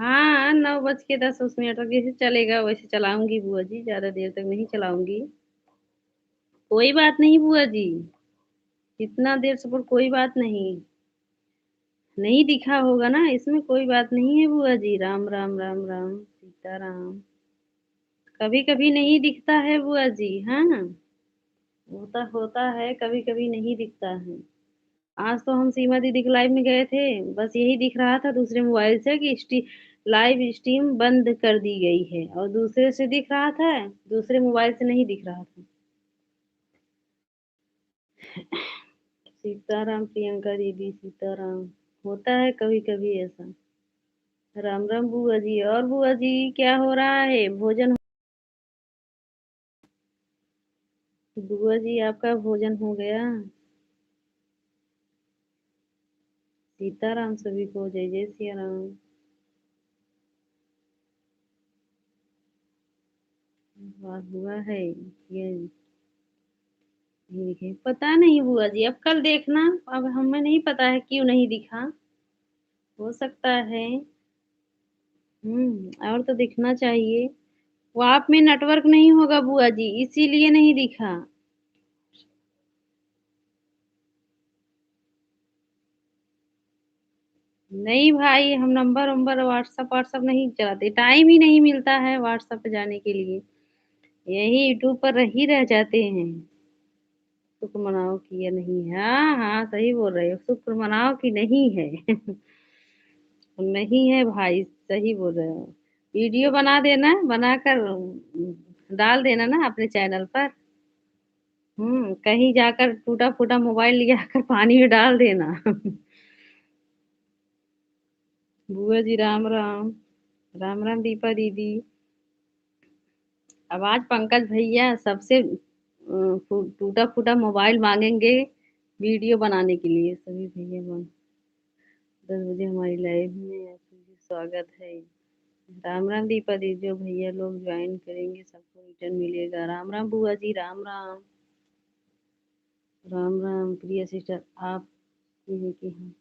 A: हाँ, 9:10 तक जैसे चलेगा वैसे चलाऊंगी बुआ जी, ज्यादा देर तक नहीं चलाऊंगी। कोई बात नहीं बुआ जी, जितना देर सपोर्ट, कोई बात नहीं। नहीं दिखा होगा ना, इसमें कोई बात नहीं है बुआ जी। राम राम, राम राम, सीताराम। कभी कभी नहीं दिखता है बुआ जी। हाँ, होता होता है, कभी कभी नहीं दिखता है। आज तो हम सीमा दीदी के लाइव में गए थे, बस यही दिख रहा था दूसरे मोबाइल से कि लाइव स्ट्रीम बंद कर दी गई है, और दूसरे से दिख रहा था, दूसरे मोबाइल से नहीं दिख रहा था। सीताराम प्रियंका दीदी, सीताराम। होता है कभी कभी ऐसा। राम राम बुआ जी। और बुआ जी क्या हो रहा है, भोजन? बुआ जी आपका भोजन हो गया? सीताराम सभी को, जय जय सिया राम। वाह हुआ है ये, नहीं दिखे, पता नहीं बुआ जी, अब कल देखना। अब हमें नहीं पता है क्यों नहीं दिखा। हो सकता है। और तो दिखना चाहिए। वो आप में नेटवर्क नहीं होगा बुआ जी, इसीलिए नहीं दिखा। नहीं भाई, हम नंबर वंबर व्हाट्सएप व्हाट्सएप नहीं चलाते, टाइम ही नहीं मिलता है व्हाट्सएप पे जाने के लिए। यही यूट्यूब पर ही रह जाते हैं। शुक्र मनाओ कि ये नहीं है। हाँ हाँ, सही बोल रहे हो, शुक्र मनाओ कि नहीं है। नहीं है भाई, सही बोल रहे हो। वीडियो बना देना, बनाकर डाल देना ना अपने चैनल पर। कहीं जाकर टूटा फूटा मोबाइल ले आकर पानी में डाल देना। बुआ जी राम राम। राम राम दीपा दीदी। अब आज पंकज भैया सबसे टूटा फूटा मोबाइल मांगेंगे वीडियो बनाने के लिए। सभी भैया 10 बजे हमारी लाइव में आपका स्वागत है। राम राम दीपा दीदी, जो भैया लोग ज्वाइन करेंगे सबको रिटर्न मिलेगा। राम राम बुआ जी, राम राम। राम राम प्रिय सिस्टर, आप ये कि हम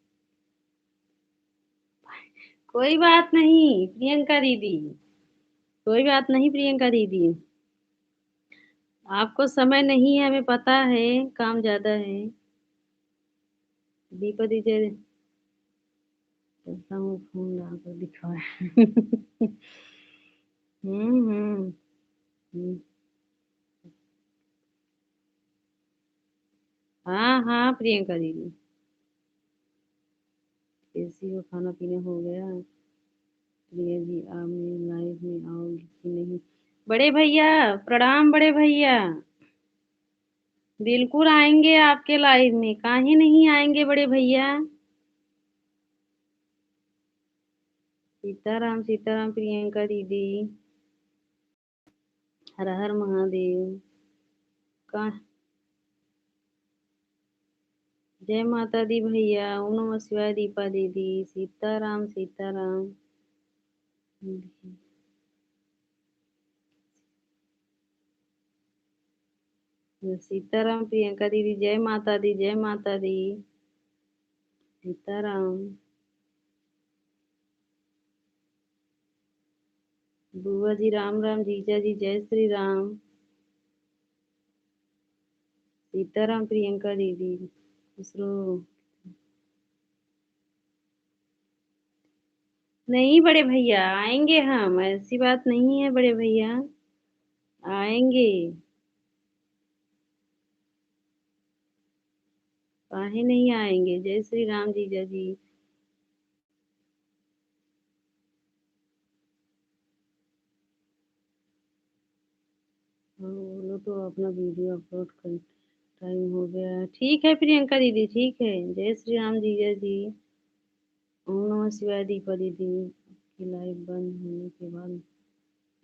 A: कोई बात नहीं प्रियंका दीदी। कोई बात नहीं प्रियंका दीदी। आपको समय नहीं है, हमें पता है, काम ज्यादा है। दीपा दीदी करता हूँ फोन डालकर दिखाए। हम्म। हम्म। हाँ हाँ प्रियंका दीदी। कैसी हो, खाना पीना हो गया? प्रिया जी, आप मेरी लाइफ में आओगी कि नहीं? बड़े भैया प्रणाम, बड़े भैया। बिल्कुल आएंगे आपके लाइव में, काहे नहीं आएंगे बड़े भैया। सीताराम सीताराम प्रियंका दीदी। हर हर महादेव। का जय माता दी भैया, ओम नमः शिवाय दीपा दीदी। सीताराम सीताराम। सीताराम प्रियंका दीदी, जय माता दी, जय माता दी। सीताराम। बुआ जी राम राम, जीजा जी जय श्री राम। सीताराम प्रियंका दीदी। दूसरो नहीं बड़े भैया, आएंगे हम, ऐसी बात नहीं है बड़े भैया। आएंगे। काहे नहीं आएंगे, जय श्री राम जीजा जी। हाँ, बोलो तो अपना वीडियो अपलोड कर। टाइम हो गया, ठीक है प्रियंका दीदी, ठीक है। जय श्री राम जीजा जी। ओम नमः शिवाय दीपा दीदी। की लाइव बंद होने के बाद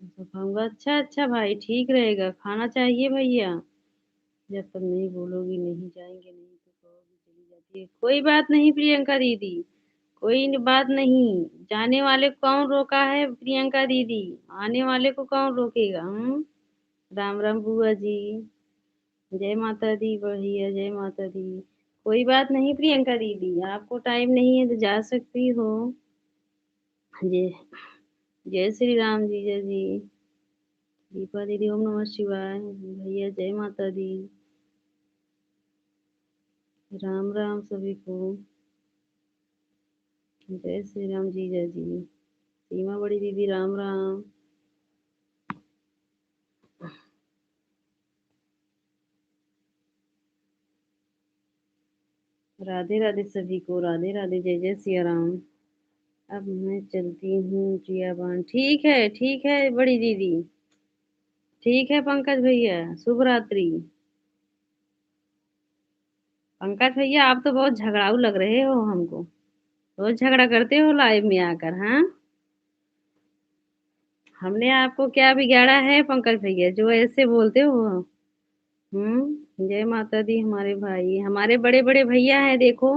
A: ऐसा खाऊंगा। अच्छा अच्छा भाई, ठीक रहेगा, खाना चाहिए भैया। जब तक नहीं बोलोगी नहीं जाएंगे, नहीं तो कहोगी चली जाती है। कोई बात नहीं प्रियंका दीदी, कोई बात नहीं। जाने वाले को कौन रोका है प्रियंका दीदी? आने वाले को कौन रोकेगा? राम राम बुआ जी। जय माता दी भैया, जय माता दी। कोई बात नहीं प्रियंका दीदी, आपको टाइम नहीं है तो जा सकती हो। जय जय श्री राम जीजा जी। दीपा दीदी ओम नमः शिवाय भैया, जय माता दी। राम राम सभी को। जय श्री राम जीजा जी। सीमा बड़ी दीदी राम राम। राधे राधे सभी को, राधे राधे, जय जय सिया राम। अब मैं चलती हूँ जियाबान, ठीक है ठीक है बड़ी दीदी। ठीक है पंकज भैया, शुभ रात्रि। पंकज भैया, आप तो बहुत झगड़ाऊ लग रहे हो हमको। रोज झगड़ा करते हो लाइव में आकर, हाँ? हमने आपको क्या बिगाड़ा है पंकज भैया, जो ऐसे बोलते हो? जय माता दी हमारे भाई, हमारे बड़े बड़े भैया हैं देखो।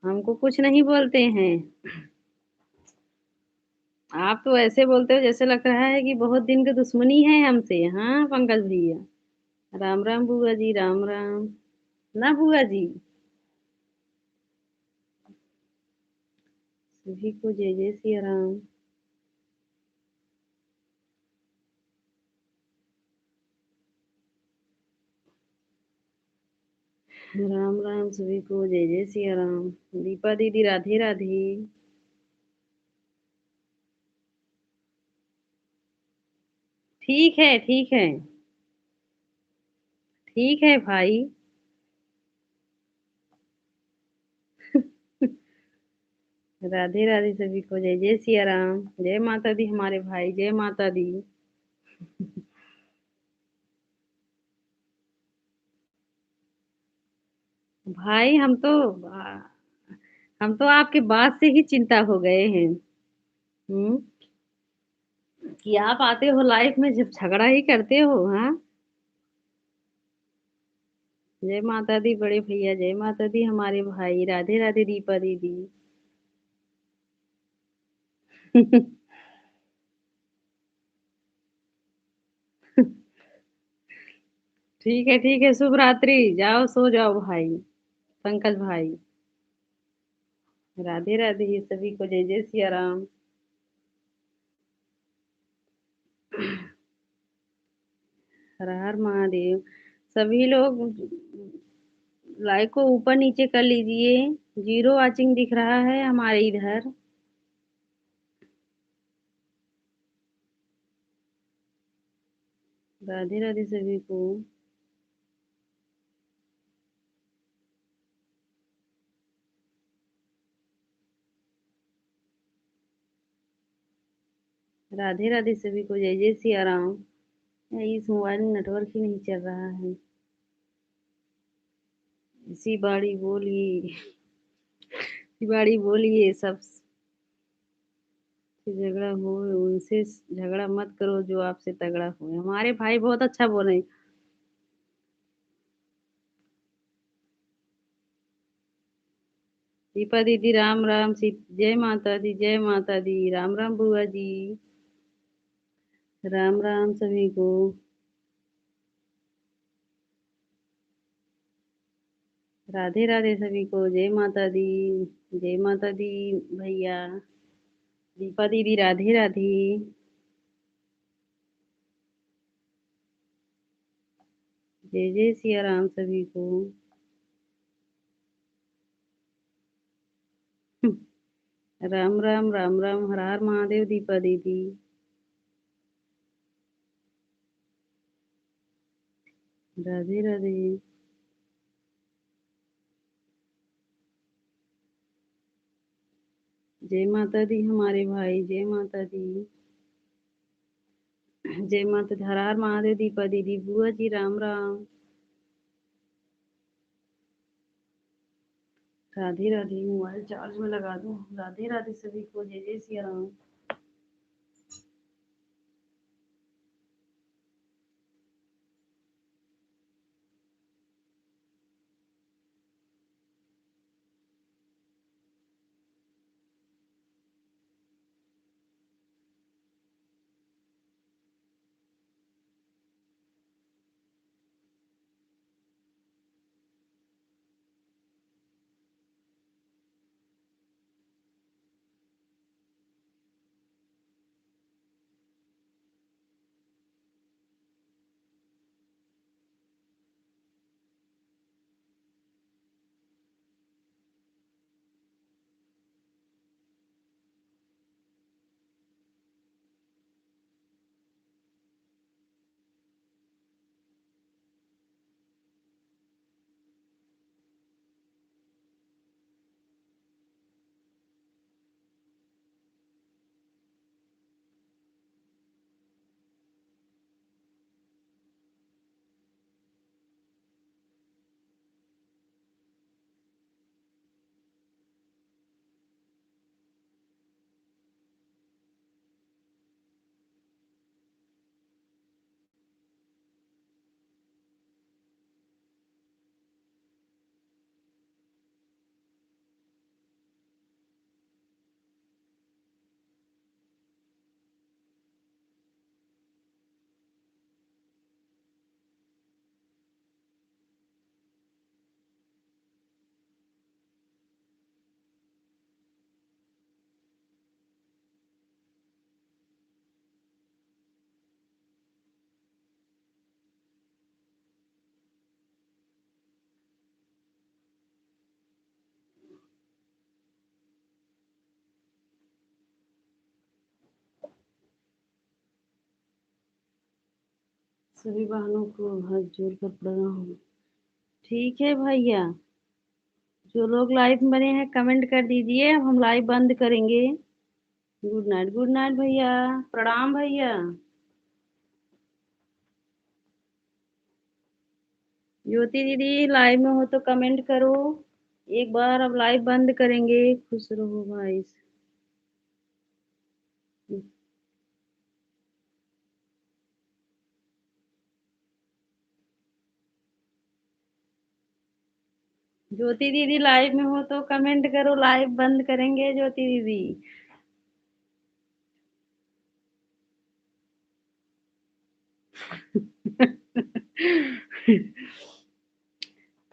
A: हमको कुछ नहीं बोलते हैं। आप तो ऐसे बोलते हो जैसे लग रहा है कि बहुत दिन की दुश्मनी है हमसे, हाँ पंकज भैया। राम राम बुआ जी, राम राम। ना बुआ जी, सभी को जय जय सिया राम। राम राम सभी को जय जय सिया राम। दीपा दीदी राधे राधे। ठीक है, ठीक है। ठीक है भाई। राधे राधे सभी को जय जय सिया राम। जय माता दी हमारे भाई, जय माता दी। भाई हम तो आपके बात से ही चिंता हो गए हैं। हम्म। कि आप आते हो लाइफ में जब झगड़ा ही करते हो, हाँ। जय माता दी बड़े भैया, जय माता दी हमारे भाई, राधे राधे दीपा दीदी। ठीक है, शुभ रात्रि। जाओ सो जाओ भाई, पंकज भाई। राधे राधे सभी को जय जय सिया राम। हर हर महादेव। सभी लोग लाइक को ऊपर नीचे कर लीजिए। जीरो वाचिंग दिख रहा है हमारे इधर। राधे राधे सभी को। राधे राधे सभी को जय जय सिया राम। इस मोबाइल में नेटवर्क ही नहीं चल रहा है। इसी बाड़ी बोलिए। इसी बाड़ी बोलिए सब से झगड़ा हो। उनसे झगड़ा मत करो जो आपसे तगड़ा हो। हमारे भाई बहुत अच्छा बोले। दीपा दीदी राम राम। जय माता दी, जय माता दी। राम राम बुआ जी। राम राम सभी को। राधे राधे सभी को। जय माता दी। जय माता दी भैया। दीपा दीदी राधे राधे। जय जय सिया राम सभी को। राम राम, राम राम, हर हर महादेव दीपा दीदी। राधे राधे। जय माता दी हमारे भाई, जय माता दी। जय माता दी, हर हर महादेव दीपा दीदी। बुआ जी राम राम। राधे राधे। मोबाइल चार्ज में लगा दूं। राधे राधे सभी को। जय जय सिया राम। सभी बहनों को हाथ जोड़कर प्रणाम। ठीक है भैया, जो लोग लाइव में बने हैं कमेंट कर दीजिए, अब हम लाइव बंद करेंगे। गुड नाइट भैया, प्रणाम भैया। ज्योति दीदी लाइव में हो तो कमेंट करो। एक बार अब लाइव बंद करेंगे। खुश रहो भाई। ज्योति दीदी लाइव में हो तो कमेंट करो, लाइव बंद करेंगे ज्योति दीदी।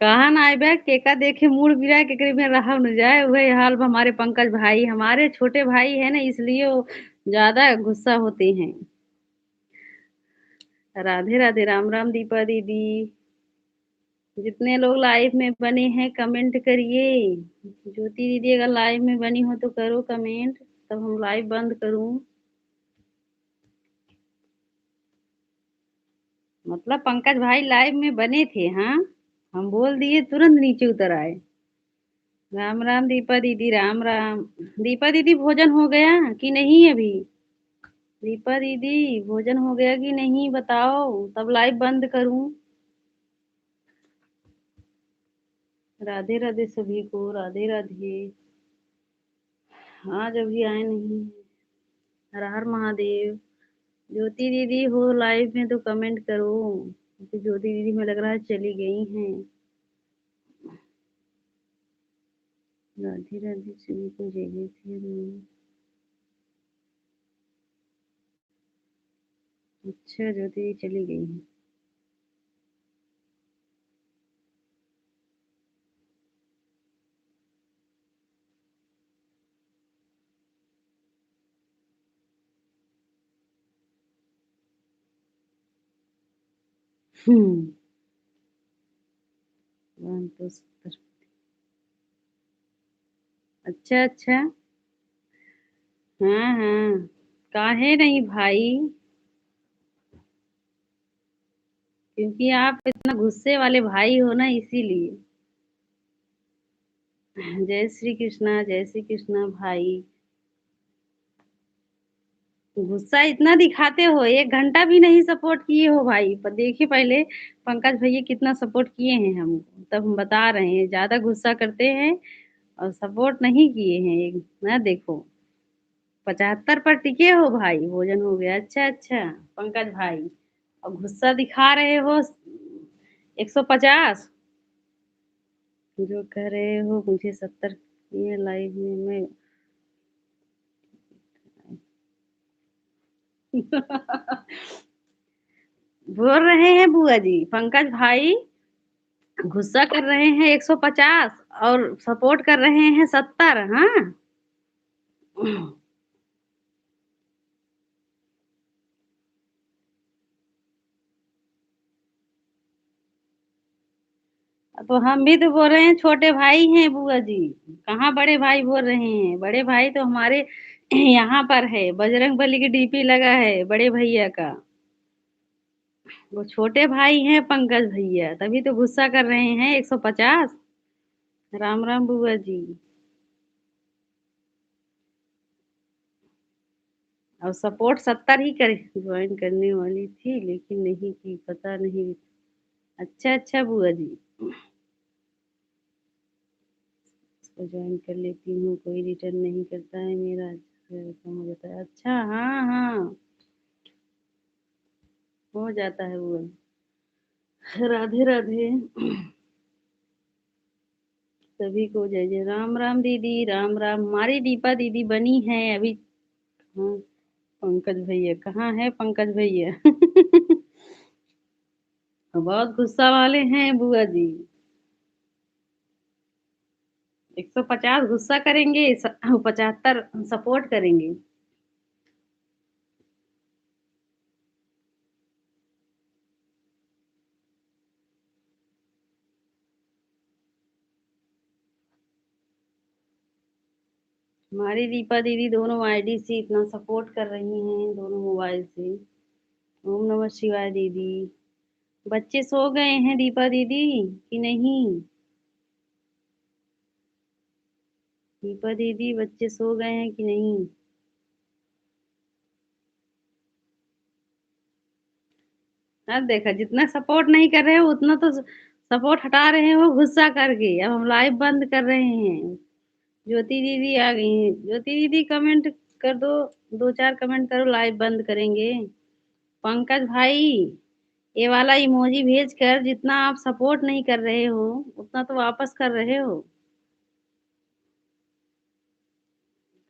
A: कहा ना आए बे केका देखे मूड बिरा केकरे में रहा न जाए, वही हाल हमारे पंकज भाई, हमारे छोटे भाई है ना, इसलिए वो ज्यादा गुस्सा होते हैं। राधे राधे, राम राम दीपा दीदी। जितने लोग लाइव में बने हैं कमेंट करिए। ज्योति दीदी अगर लाइव में बनी हो तो करो कमेंट, तब हम लाइव बंद करूं। मतलब पंकज भाई लाइव में बने थे, हाँ, हम बोल दिए तुरंत नीचे उतर आए। राम राम दीपा दीदी, राम राम। दीपा दीदी भोजन हो गया कि नहीं अभी? दीपा दीदी भोजन हो गया कि नहीं बताओ, तब लाइव बंद करूं। राधे राधे सभी को, राधे राधे। आज अभी आए नहीं। हर हर महादेव। ज्योति दीदी हो लाइव में तो कमेंट करो, क्योंकि ज्योति दीदी में लग रहा है चली गई हैं। राधे राधे सभी को, जय जय श्री राम। अच्छा ज्योति दीदी चली गई हैं। हम्म। 1 तो 70। अच्छा अच्छा। हाँ हाँ, काहे नहीं भाई, क्योंकि आप इतना गुस्से वाले भाई हो ना, इसीलिए। जय श्री कृष्णा, जय श्री कृष्णा भाई। गुस्सा इतना दिखाते हो, 1 घंटा भी नहीं सपोर्ट किए हो भाई, पर देखिए पहले पंकज भैया कितना सपोर्ट किए हैं हमको, तब हम बता रहे हैं ज्यादा गुस्सा करते हैं और सपोर्ट नहीं किए हैं। एक ना देखो, 75 पर टिके हो भाई, भोजन हो गया, अच्छा अच्छा। पंकज भाई और गुस्सा दिखा रहे हो 150। जो कह रहे हो मुझे 70 ये लाइव में मैं। बोल रहे हैं बुआ जी, पंकज भाई गुस्सा कर रहे हैं 150 और सपोर्ट कर रहे हैं 70। हाँ। तो हम भी तो बोल रहे हैं छोटे भाई हैं बुआ जी, कहाँ बड़े भाई बोल रहे हैं? बड़े भाई तो हमारे यहाँ पर है, बजरंग बली की डीपी लगा है बड़े भैया का। वो छोटे भाई हैं पंकज भैया, तभी तो गुस्सा कर रहे हैं 150। राम राम बुआ जी। और सपोर्ट 70 ही करे, ज्वाइन करने वाली थी लेकिन नहीं की, पता नहीं। अच्छा अच्छा बुआ जी, इसको ज्वाइन कर लेती हूँ, कोई रिटर्न नहीं करता है मेरा, कम हो जाता है। अच्छा हाँ हाँ, हो जाता है वो। राधे राधे सभी को, जय जय। राम राम दीदी, राम राम। हमारी दीपा दीदी बनी है अभी। हाँ। पंकज भैया कहाँ है पंकज भैया? बहुत गुस्सा वाले हैं बुआ जी। 150 गुस्सा करेंगे, 75 सपोर्ट करेंगे। हमारी दीपा दीदी दोनों आईडी से इतना सपोर्ट कर रही हैं, दोनों मोबाइल से। ओम नमः शिवाय दीदी। बच्चे सो गए हैं दीपा दीदी कि नहीं? दीपा दीदी बच्चे सो गए हैं कि नहीं? अब देखा, जितना सपोर्ट नहीं कर रहे हो उतना तो सपोर्ट हटा रहे हो गुस्सा करके। अब हम लाइव बंद कर रहे हैं। ज्योति दीदी आ गई हैं। ज्योति दीदी कमेंट कर दो, दो चार कमेंट करो, लाइव बंद करेंगे। पंकज भाई, ये वाला इमोजी भेज कर जितना आप सपोर्ट नहीं कर रहे हो उतना तो वापस कर रहे हो।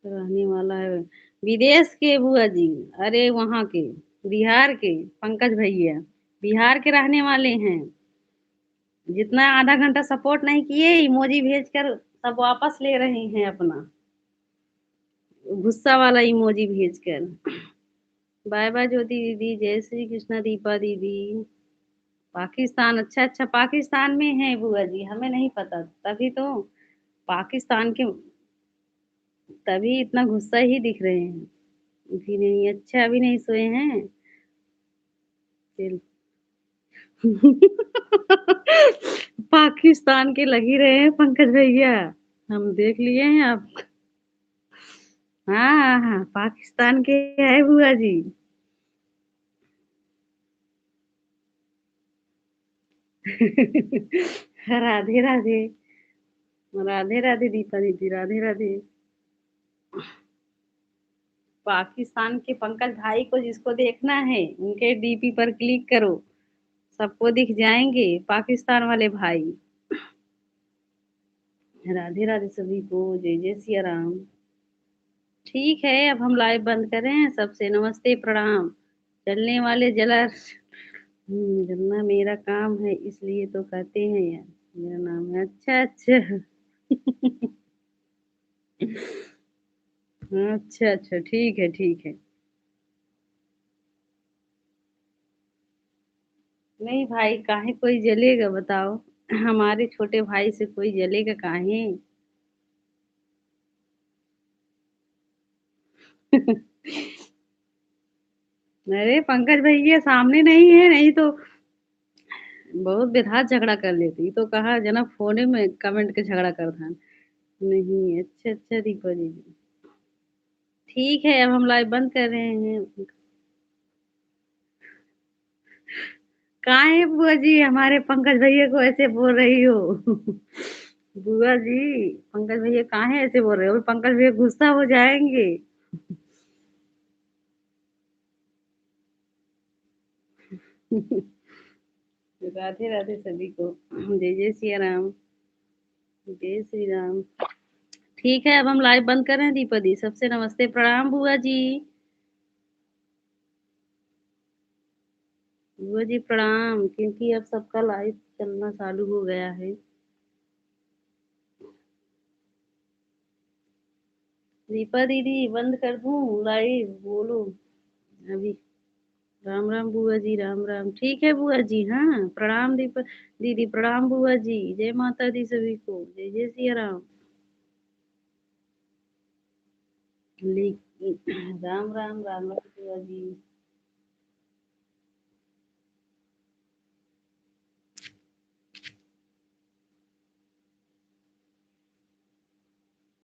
A: रहने वाला है विदेश के बुआ जी। अरे वहां के, बिहार के पंकज भैया, बिहार के रहने वाले हैं। जितना आधा घंटा सपोर्ट नहीं किए, इमोजी भेजकर सब वापस ले रहे हैं अपना, गुस्सा वाला इमोजी भेजकर। बाय बाय ज्योति दीदी, जय श्री कृष्णा दीपा दीदी। पाकिस्तान, अच्छा अच्छा, पाकिस्तान में है बुआ जी, हमें नहीं पता, तभी तो पाकिस्तान के, तभी इतना गुस्सा ही दिख रहे हैं। भी नहीं, अच्छा अभी नहीं सोए हैं। फिर पाकिस्तान के लग ही रहे हैं पंकज भैया, हम देख लिए हैं आप। हाँ हाँ हाँ, पाकिस्तान के है बुआ जी। राधे राधे, राधे राधे दीपा दीदी, राधे राधे। पाकिस्तान के पंकज भाई को जिसको देखना है उनके डीपी पर क्लिक करो, सबको दिख जाएंगे पाकिस्तान वाले भाई। राधे राधे सभी को, जय जय सिया राम। ठीक है, अब हम लाइव बंद कर रहे हैं। सबसे नमस्ते प्रणाम। चलने वाले जला, जलना मेरा काम है इसलिए तो कहते हैं यार, मेरा नाम है। अच्छा अच्छा। अच्छा अच्छा, ठीक है ठीक है। नहीं भाई, काहे कोई जलेगा बताओ? हमारे छोटे भाई से कोई जलेगा काहे? अरे पंकज भैया सामने नहीं है, नहीं तो बहुत बेधार झगड़ा कर लेती। तो कहा जना फोने में कमेंट के झगड़ा कर था। नहीं, अच्छा अच्छा दीपा जी, ठीक है, अब हम लाइव बंद कर रहे हैं। कहाँ है बुआ जी? हमारे पंकज भैया को ऐसे बोल रही हो? बुआ जी, पंकज भैया कहाँ है ऐसे बोल रहे हो? पंकज भैया गुस्सा हो जाएंगे। राधे राधे सभी को, जय जय सिया राम, जय श्री राम। ठीक है, अब हम लाइव बंद कर रहे हैं दीपा दी। सबसे नमस्ते प्रणाम बुआ जी। बुआ जी प्रणाम, क्योंकि अब सबका लाइव चलना चालू हो गया है। दीपा दीदी बंद कर दूं लाइव? बोलो अभी। राम राम बुआ जी, राम राम। ठीक है बुआ जी, हाँ प्रणाम दीपा दीदी, प्रणाम बुआ जी, जय माता दी सभी को, जय जय सिया राम। राम राम, राम राम बुआ जी।